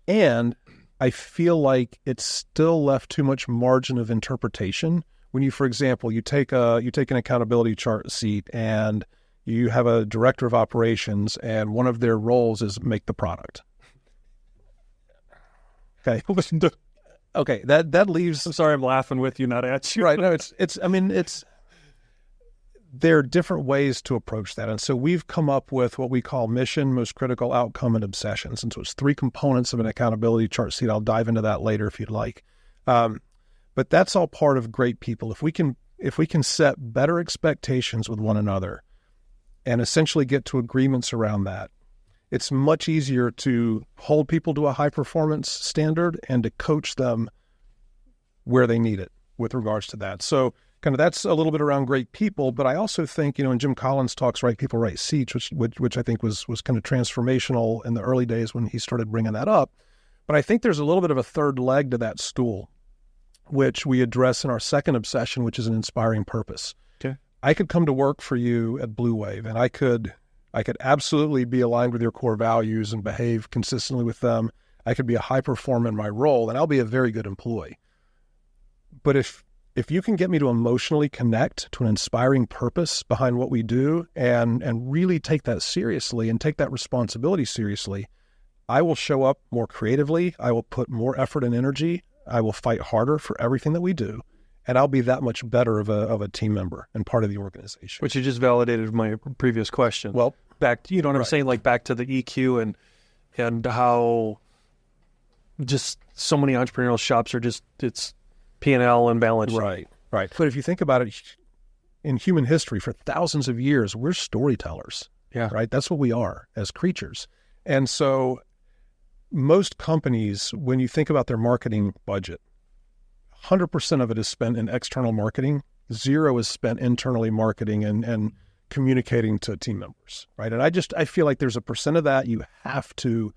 And I feel like it still left too much margin of interpretation when you, for example, you take an accountability chart seat and you have a director of operations and one of their roles is make the product. Okay. Okay. That leaves. I'm sorry, I'm laughing with you, not at you. Right. No, there are different ways to approach that. And so we've come up with what we call mission, most critical outcome, and obsessions. And so it's 3 components of an accountability chart sheet. I'll dive into that later if you'd like. But that's all part of great people. If we can set better expectations with one another and essentially get to agreements around that, it's much easier to hold people to a high performance standard and to coach them where they need it with regards to that. So kind of that's a little bit around great people, but I also think, and Jim Collins talks right people, right seats, which I think was kind of transformational in the early days when he started bringing that up. But I think there's a little bit of a third leg to that stool, which we address in our second obsession, which is an inspiring purpose. Okay. I could come to work for you at Blue Wave, and I could absolutely be aligned with your core values and behave consistently with them. I could be a high performer in my role, and I'll be a very good employee. But if you can get me to emotionally connect to an inspiring purpose behind what we do and really take that seriously and take that responsibility seriously, I will show up more creatively. I will put more effort and energy. I will fight harder for everything that we do. And I'll be that much better of a team member and part of the organization. Which you just validated my previous question. Well, back to, you know what I'm right. saying? Like back to the EQ and how just so many entrepreneurial shops are just, it's P&L and balance sheet. Right. But if you think about it, in human history, for thousands of years, we're storytellers. Yeah. Right. That's what we are as creatures. And so most companies, when you think about their marketing budget, 100% of it is spent in external marketing. 0 is spent internally marketing and communicating to team members. Right. And I feel like there's a percent of that you have to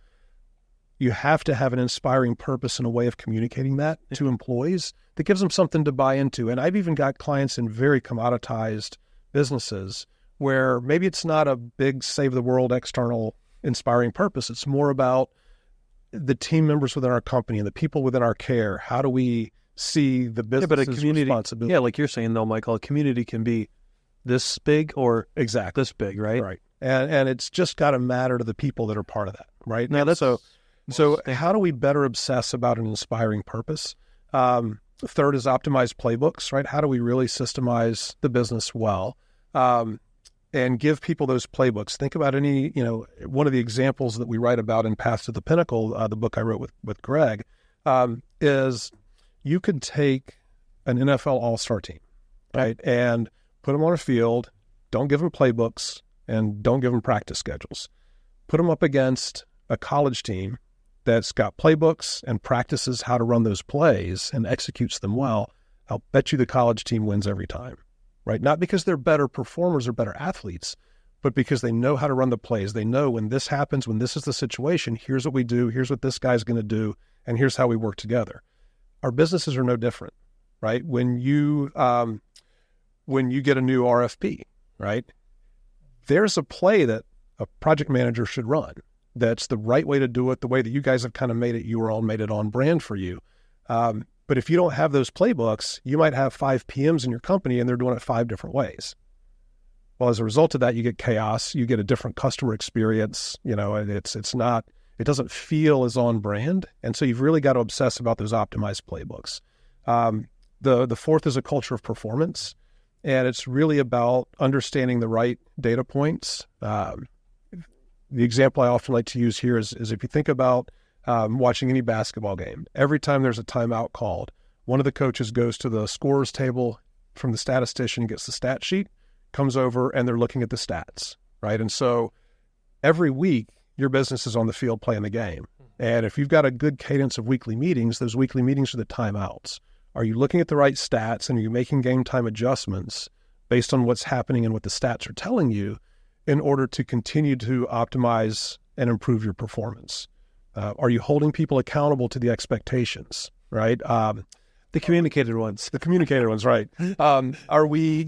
have an inspiring purpose and a way of communicating that to employees that gives them something to buy into. And I've even got clients in very commoditized businesses where maybe it's not a big save the world external inspiring purpose. It's more about the team members within our company and the people within our care. How do we see the business's responsibility? Yeah, like you're saying though, Michael, a community can be this big or exactly this big, right? Right. And it's just got to matter to the people that are part of that, right? Now that's So how do we better obsess about an inspiring purpose? Third is optimize playbooks, right? How do we really systemize the business well and give people those playbooks? Think about one of the examples that we write about in Path to the Pinnacle, the book I wrote with Greg, is you could take an NFL all-star team, right? And put them on a field, don't give them playbooks, and don't give them practice schedules. Put them up against a college team that's got playbooks and practices how to run those plays and executes them well. I'll bet you the college team wins every time, right? Not because they're better performers or better athletes, but because they know how to run the plays. They know when this happens, when this is the situation, here's what we do, here's what this guy's going to do, and here's how we work together. Our businesses are no different, right? When you get a new RFP, right? There's a play that a project manager should run. That's the right way to do it, the way that you guys have kind of made it on brand for you. But if you don't have those playbooks, you might have 5 PMs in your company and they're doing it 5 different ways. Well, as a result of that, you get chaos, you get a different customer experience. It's It doesn't feel as on brand. And so you've really got to obsess about those optimized playbooks. The fourth is a culture of performance. And it's really about understanding the right data points. The example I often like to use here is if you think about watching any basketball game, every time there's a timeout called, one of the coaches goes to the scorer's table from the statistician, gets the stat sheet, comes over, and they're looking at the stats, right? And so every week, your business is on the field playing the game. And if you've got a good cadence of weekly meetings, those weekly meetings are the timeouts. Are you looking at the right stats, and are you making game time adjustments based on what's happening and what the stats are telling you in order to continue to optimize and improve your performance? Are you holding people accountable to the expectations, right? The communicated ones. The communicated ones, right. Are we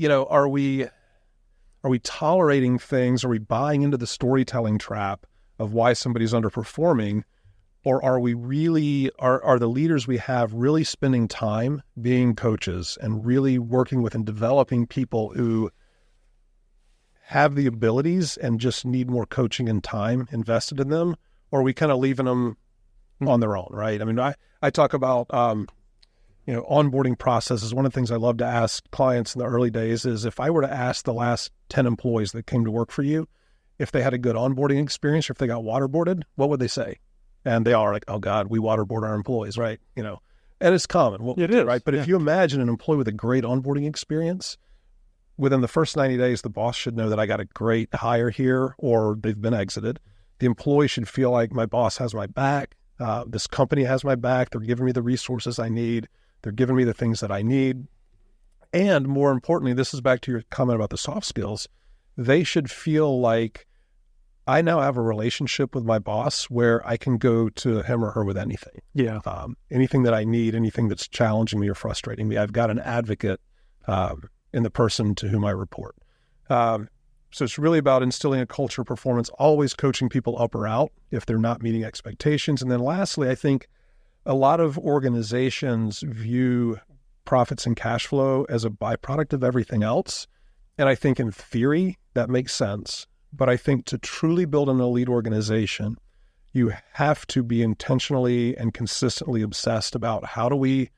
tolerating things? Are we buying into the storytelling trap of why somebody's underperforming? Or are we really, are the leaders we have really spending time being coaches and really working with and developing people who have the abilities and just need more coaching and time invested in them? Or are we kind of leaving them on their own, right? I mean, I talk about, onboarding processes. One of the things I love to ask clients in the early days is, if I were to ask the last 10 employees that came to work for you, if they had a good onboarding experience or if they got waterboarded, what would they say? And they all are like, oh God, we waterboard our employees, right? And it's common. Well, it is, right? But if you imagine an employee with a great onboarding experience, within the first 90 days, the boss should know that I got a great hire here, or they've been exited. The employee should feel like my boss has my back. This company has my back. They're giving me the resources I need. They're giving me the things that I need. And more importantly, this is back to your comment about the soft skills. They should feel like I now have a relationship with my boss where I can go to him or her with anything. Yeah. Anything that I need, anything that's challenging me or frustrating me. I've got an advocate in the person to whom I report. So it's really about instilling a culture of performance, always coaching people up or out if they're not meeting expectations. And then lastly, I think a lot of organizations view profits and cash flow as a byproduct of everything else. And I think in theory, that makes sense. But I think to truly build an elite organization, you have to be intentionally and consistently obsessed about how do we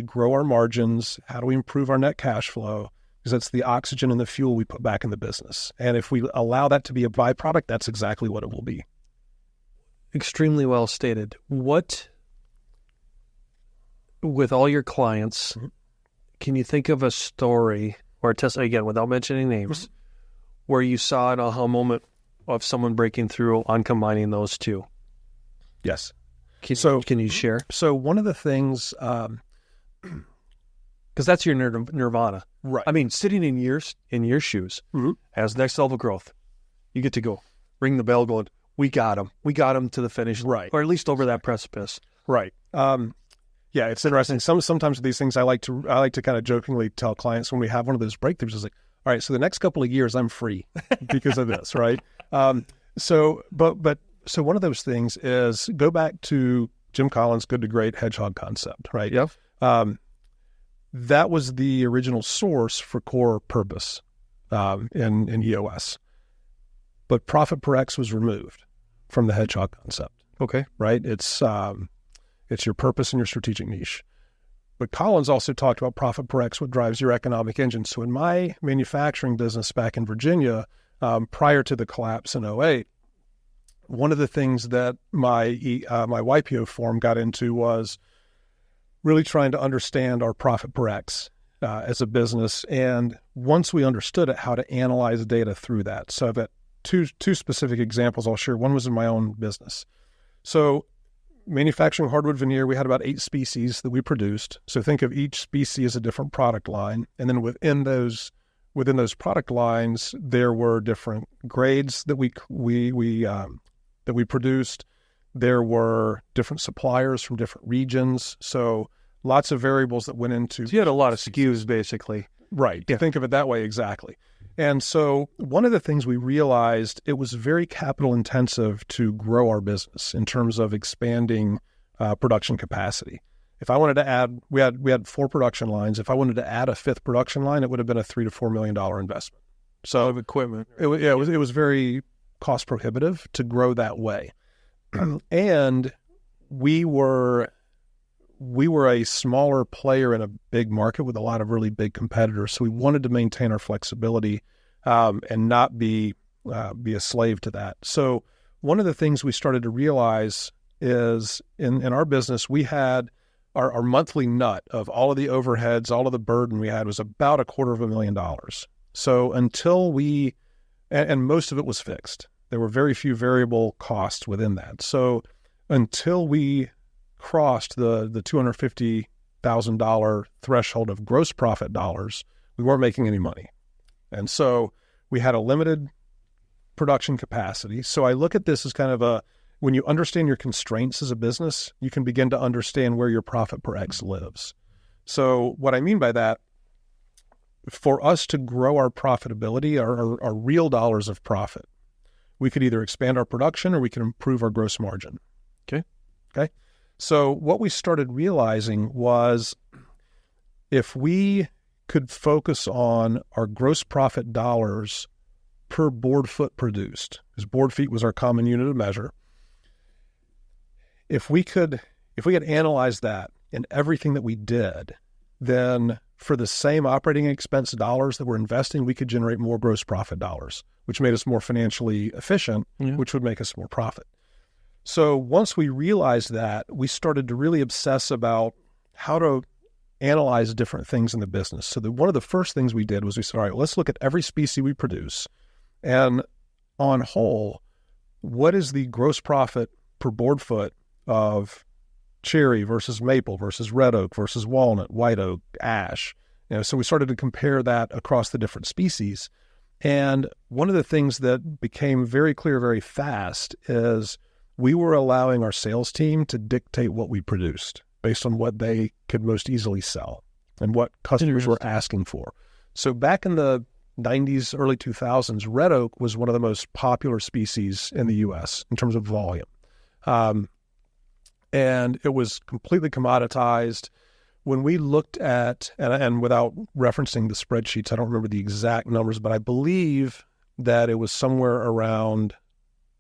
grow our margins? How do we improve our net cash flow? Because that's the oxygen and the fuel we put back in the business. And if we allow that to be a byproduct, that's exactly what it will be. Extremely well stated. What, with all your clients, can you think of a story or a test, again, without mentioning names, where you saw an aha moment of someone breaking through on combining those two? Yes. Can you share? So one of the things, because that's your nirvana, right? I mean, sitting in your shoes as next level growth, you get to go ring the bell, going, we got him to the finish, right? Or at least over that precipice, right? Yeah, it's interesting. Sometimes these things I like to kind of jokingly tell clients when we have one of those breakthroughs is like, all right, so the next couple of years I'm free because of this, right? So one of those things is go back to Jim Collins' Good to Great hedgehog concept, right? Yep. That was the original source for core purpose in EOS. But profit per X was removed from the hedgehog concept. Okay. Right? It's your purpose and your strategic niche. But Collins also talked about profit per X, what drives your economic engine. So in my manufacturing business back in Virginia, prior to the collapse in 2008, one of the things that my YPO form got into was really trying to understand our profit per X as a business. And once we understood it, how to analyze data through that. So I've got two specific examples I'll share. One was in my own business. So manufacturing hardwood veneer, we had about 8 species that we produced. So think of each species as a different product line. And then within those product lines, there were different grades that we produced. There were different suppliers from different regions. So lots of variables that went into. So you had a lot of SKUs, basically. Right. Yeah. Think of it that way, exactly. And so one of the things we realized, it was very capital intensive to grow our business in terms of expanding production capacity. If I wanted to add, we had 4 production lines. If I wanted to add a 5th production line, it would have been a $3 to $4 million investment. So of equipment. It was very cost prohibitive to grow that way. And we were a smaller player in a big market with a lot of really big competitors. So we wanted to maintain our flexibility and not be a slave to that. So one of the things we started to realize is in our business, we had our monthly nut of all of the overheads, all of the burden we had was about $250,000. So until and most of it was fixed. There were very few variable costs within that. So until we crossed the $250,000 threshold of gross profit dollars, we weren't making any money. And so we had a limited production capacity. So I look at this as kind of when you understand your constraints as a business, you can begin to understand where your profit per X lives. So what I mean by that, for us to grow our profitability, our real dollars of profit, we could either expand our production or we can improve our gross margin. Okay. So what we started realizing was if we could focus on our gross profit dollars per board foot produced, because board feet was our common unit of measure. If we could analyze that in everything that we did, then for the same operating expense dollars that we're investing, we could generate more gross profit dollars, which made us more financially efficient, which would make us more profit. So once we realized that, we started to really obsess about how to analyze different things in the business. So one of the first things we did was we said, all right, let's look at every species we produce. And on whole, what is the gross profit per board foot of cherry versus maple versus red oak versus walnut, white oak, ash? So we started to compare that across the different species. And one of the things that became very clear very fast is we were allowing our sales team to dictate what we produced based on what they could most easily sell and what customers were asking for. So back in the 90s, early 2000s, red oak was one of the most popular species in the U.S. in terms of volume. And it was completely commoditized. When we looked at, and without referencing the spreadsheets, I don't remember the exact numbers, but I believe that it was somewhere around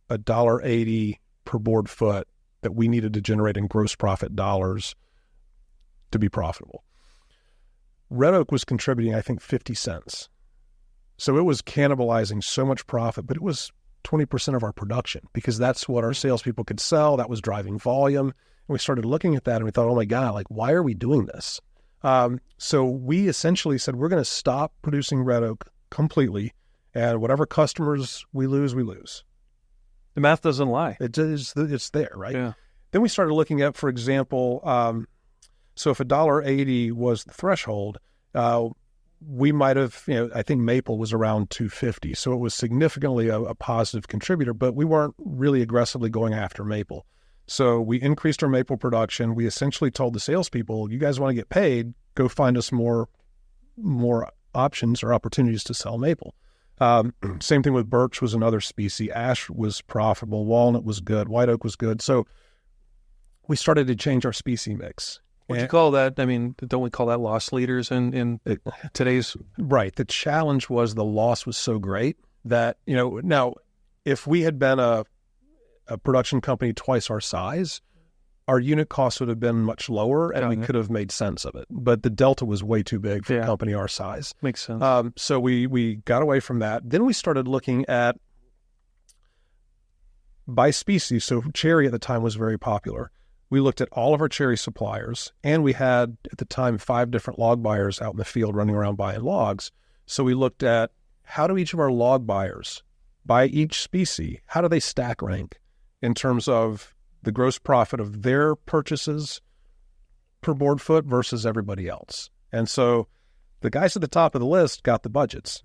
$1.80 per board foot that we needed to generate in gross profit dollars to be profitable. Red oak was contributing, I think, 50 cents. So it was cannibalizing so much profit, but it was 20% of our production because that's what our salespeople could sell. That was driving volume. And we started looking at that and we thought, oh my God, like, why are we doing this? So we essentially said, we're going to stop producing red oak completely, and whatever customers we lose, we lose. The math doesn't lie. It's there, right? Yeah. Then we started looking at, for example, so if $1.80 was the threshold, we might have, I think maple was around $2.50. So it was significantly a positive contributor, but we weren't really aggressively going after maple. So we increased our maple production. We essentially told the salespeople, you guys want to get paid, go find us more options or opportunities to sell maple. Same thing with birch was another species. Ash was profitable. Walnut was good. White oak was good. So we started to change our species mix. Would you call that, don't we call that loss leaders in today's? Right. The challenge was the loss was so great that, now if we had been a production company twice our size, our unit cost would have been much lower and we could have made sense of it. But the delta was way too big for a company our size. Makes sense. So we got away from that. Then we started looking at by species. So cherry at the time was very popular. We looked at all of our cherry suppliers, and we had, at the time, 5 different log buyers out in the field running around buying logs. So we looked at how do each of our log buyers, by each species, how do they stack rank in terms of the gross profit of their purchases per board foot versus everybody else. And so the guys at the top of the list got the budgets,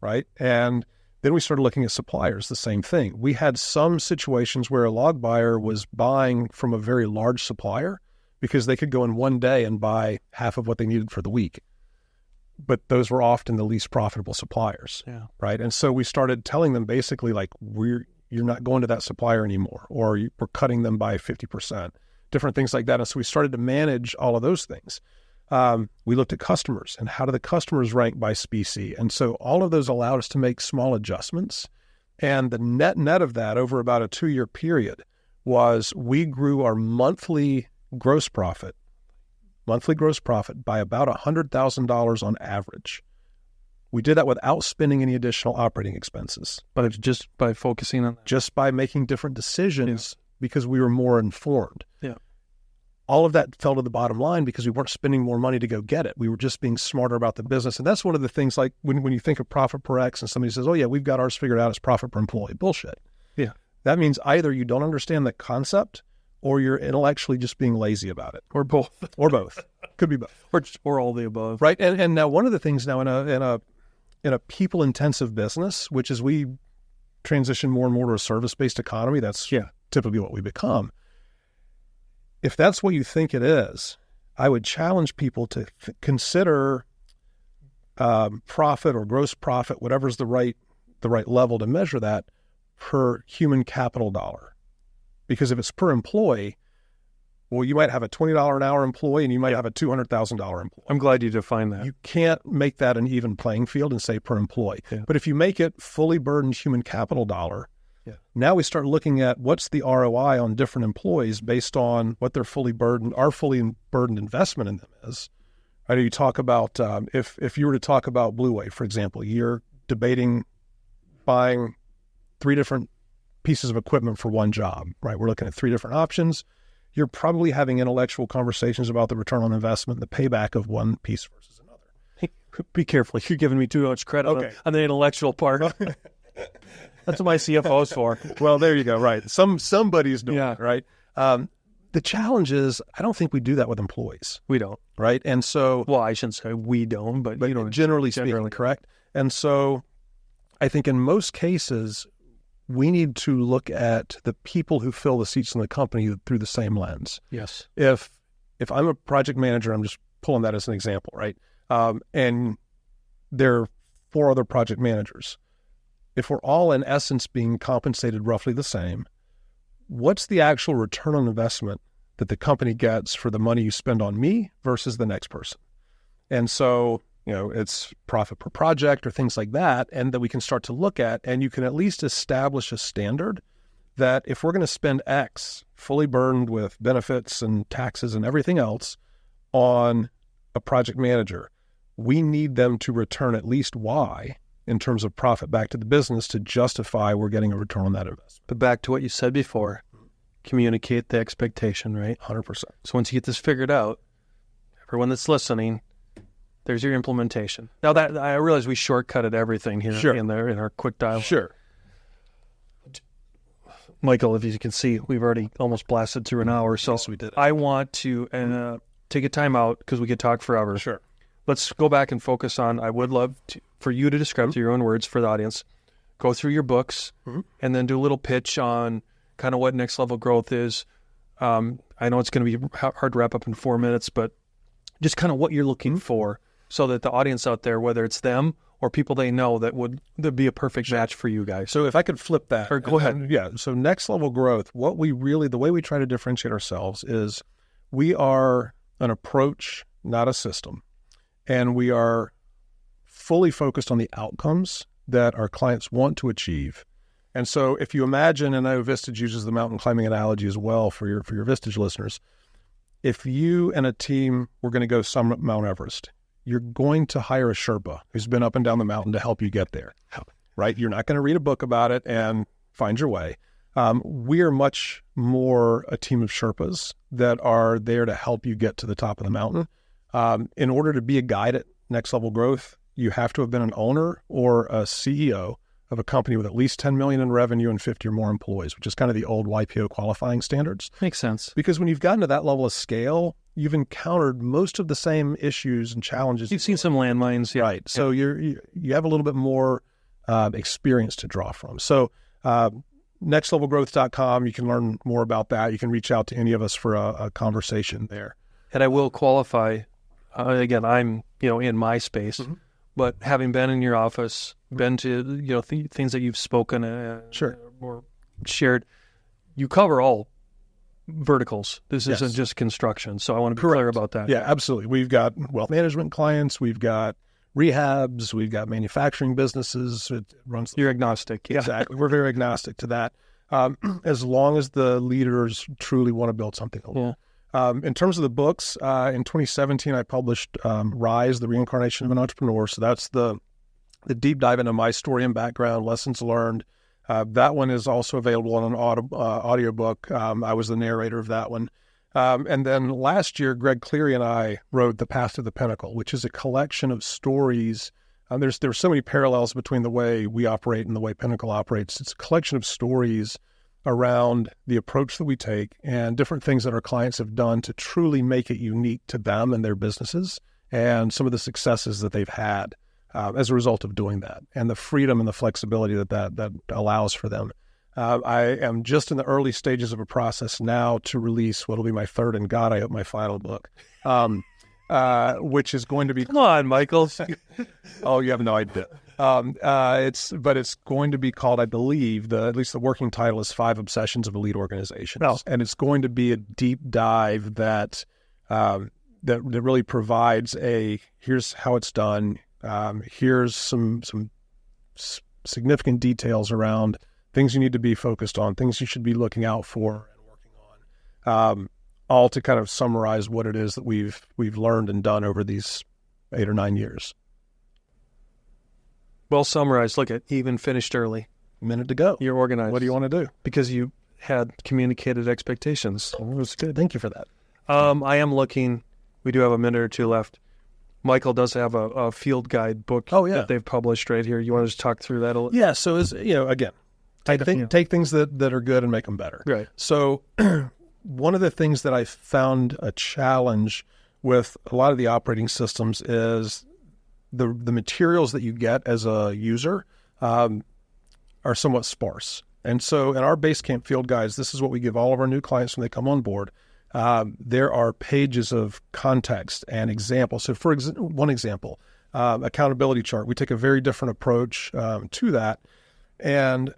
right? And then we started looking at suppliers, the same thing. We had some situations where a log buyer was buying from a very large supplier because they could go in one day and buy half of what they needed for the week. But those were often the least profitable suppliers, right? And so we started telling them basically like, you're not going to that supplier anymore, or we're cutting them by 50%, different things like that. And so we started to manage all of those things. We looked at customers and how do the customers rank by species. And so all of those allowed us to make small adjustments. And the net of that over about a 2-year period was we grew our monthly gross profit by about $100,000 on average. We did that without spending any additional operating expenses. But it's just by focusing on that. Just by making different decisions because we were more informed. Yeah. All of that fell to the bottom line because we weren't spending more money to go get it. We were just being smarter about the business. And that's one of the things, like when you think of profit per X and somebody says, oh yeah, we've got ours figured out as profit per employee. Bullshit. Yeah. That means either you don't understand the concept or you're intellectually just being lazy about it. Or both. Or both. Could be both. Or all the above. Right. And now one of the things now in a people-intensive business, which is we transition more and more to a service-based economy, that's typically what we become. If that's what you think it is, I would challenge people to consider profit or gross profit, whatever's the right level to measure that, per human capital dollar. Because if it's per employee, well, you might have a $20 an hour employee and you might have a $200,000 employee. I'm glad you defined that. You can't make that an even playing field and say per employee. Yeah. But if you make it fully burdened human capital dollar, now we start looking at what's the ROI on different employees based on what their our fully burdened investment in them is. Right? You talk about, if you were to talk about Blue Wave, for example, you're debating buying 3 different pieces of equipment for one job, right? We're looking at 3 different options. You're probably having intellectual conversations about the return on investment and the payback of one piece versus another. Hey, be careful. You're giving me too much credit on the intellectual part. That's what my CFO's for. Well, there you go. Right. Somebody's doing it, right? The challenge is, I don't think we do that with employees. We don't. Right. And so, well, I shouldn't say we don't, but you know, generally speaking, correct. And so I think in most cases, we need to look at the people who fill the seats in the company through the same lens. Yes. If I'm a project manager, I'm just pulling that as an example, right? And there are 4 other project managers. If we're all in essence being compensated roughly the same, what's the actual return on investment that the company gets for the money you spend on me versus the next person? And so, you know, it's profit per project or things like that, and that we can start to look at, and you can at least establish a standard that if we're going to spend X fully burdened with benefits and taxes and everything else on a project manager, we need them to return at least Y in terms of profit back to the business to justify we're getting a return on that investment. But back to what you said before, communicate the expectation, right? 100%. So once you get this figured out, everyone that's listening, there's your implementation. Now that I realize we shortcutted everything here in our quick dialogue. Sure. Michael, if you can see, we've already almost blasted through an hour. So yes, we did. I want to take a time out because we could talk forever. Sure. Let's go back and focus on, I would love for you to describe to your own words for the audience, go through your books and then do a little pitch on kind of what next level growth is. I know it's going to be hard to wrap up in 4 minutes, but just kind of what you're looking for so that the audience out there, whether it's them or people they know, that'd be a perfect match for you guys. So if I could flip that. Or go ahead. So next level growth, the way we try to differentiate ourselves is we are an approach, not a system. And we are fully focused on the outcomes that our clients want to achieve. And so if you imagine, and I know Vistage uses the mountain climbing analogy as well for your Vistage listeners, if you and a team were going to go summit Mount Everest, you're going to hire a Sherpa who's been up and down the mountain to help you get there, right? You're not going to read a book about it and find your way. We are much more a team of Sherpas that are there to help you get to the top of the mountain. In order to be a guide at Next Level Growth, you have to have been an owner or a CEO of a company with at least 10 million in revenue and 50 or more employees, which is kind of the old YPO qualifying standards. Makes sense. Because when you've gotten to that level of scale, you've encountered most of the same issues and challenges. You've seen some landmines. Yeah. Right. So you have a little bit more experience to draw from. So nextlevelgrowth.com, you can learn more about that. You can reach out to any of us for a conversation there. And I will qualify, again, I'm, in my space, but having been in your office, been to, things that you've spoken or shared, you cover all verticals. This isn't just construction. So I want to be clear about that. Yeah, absolutely. We've got wealth management clients. We've got rehabs. We've got manufacturing businesses. It runs. You're agnostic. Yeah. Exactly. We're very agnostic to that. as long as the leaders truly want to build something. In terms of the books, in 2017, I published Rise, the Reincarnation of an Entrepreneur. So that's the deep dive into my story and background, lessons learned. That one is also available on an audiobook. I was the narrator of that one. And then last year, Greg Cleary and I wrote The Path to the Pinnacle, which is a collection of stories. There's so many parallels between the way we operate and the way Pinnacle operates. It's a collection of stories around the approach that we take and different things that our clients have done to truly make it unique to them and their businesses, and some of the successes that they've had as a result of doing that, and the freedom and the flexibility that allows for them. I am just in the early stages of a process now to release what will be my third and, God, I hope, my final book, which is going to be... Come on, Michael. Oh, you have no idea. It's going to be called, I believe, at least the working title is 5 Obsessions of Elite Organizations. Oh. And it's going to be a deep dive that really provides here's how it's done. Here's some significant details around things you need to be focused on, things you should be looking out for and working on, all to kind of summarize what it is that we've learned and done over these 8 or 9 years. Well summarized. Look, even finished early. A minute to go. You're organized. What do you want to do? Because you had communicated expectations. Oh, it was good. Thank you for that. I am looking. We do have a minute or two left. Michael does have a field guide book that they've published right here. You want to just talk through that a little? Yeah. So again, take things that are good and make them better. Right. So one of the things that I found a challenge with a lot of the operating systems is the materials that you get as a user are somewhat sparse. And so in our Basecamp field guides, this is what we give all of our new clients when they come on board. There are pages of context and examples. So for one example, accountability chart, we take a very different approach to that. And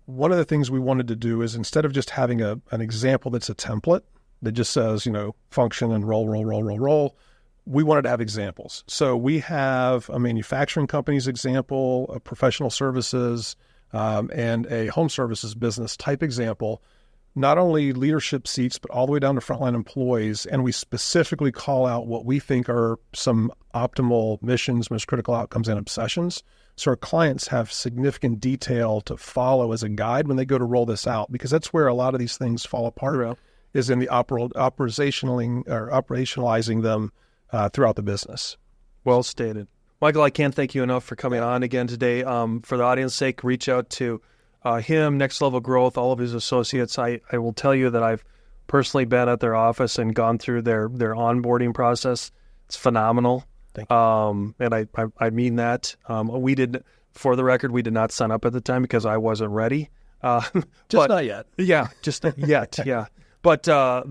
one of the things we wanted to do is, instead of just having an example that's a template that just says, function and roll, we wanted to have examples. So we have a manufacturing company's example, a professional services, and a home services business type example, not only leadership seats, but all the way down to frontline employees. And we specifically call out what we think are some optimal missions, most critical outcomes, and obsessions. So our clients have significant detail to follow as a guide when they go to roll this out, because that's where a lot of these things fall apart, is in the operationalizing them throughout the business. Well stated. Michael, I can't thank you enough for coming on again today. For the audience's sake, reach out to him, Next Level Growth, all of his associates. I will tell you that I've personally been at their office and gone through their onboarding process. It's phenomenal. Thank you. And I mean that. We did, for the record, we did not sign up at the time because I wasn't ready. Not yet. Yeah, just yet. Yeah. But I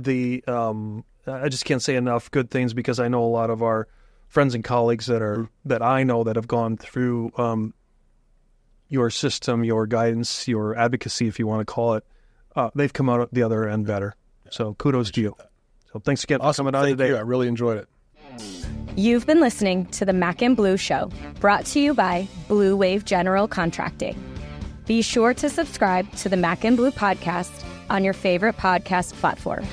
just can't say enough good things, because I know a lot of our friends and colleagues that I know that have gone through your system, your guidance, your advocacy, if you want to call it. They've come out the other end better. So kudos to you. So thanks again for coming on today. Thank you. I really enjoyed it. You've been listening to the Mac and Blue Show, brought to you by Blue Wave General Contracting. Be sure to subscribe to the Mac and Blue podcast on your favorite podcast platform.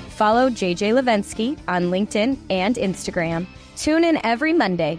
Follow JJ Levinsky on LinkedIn and Instagram. Tune in every Monday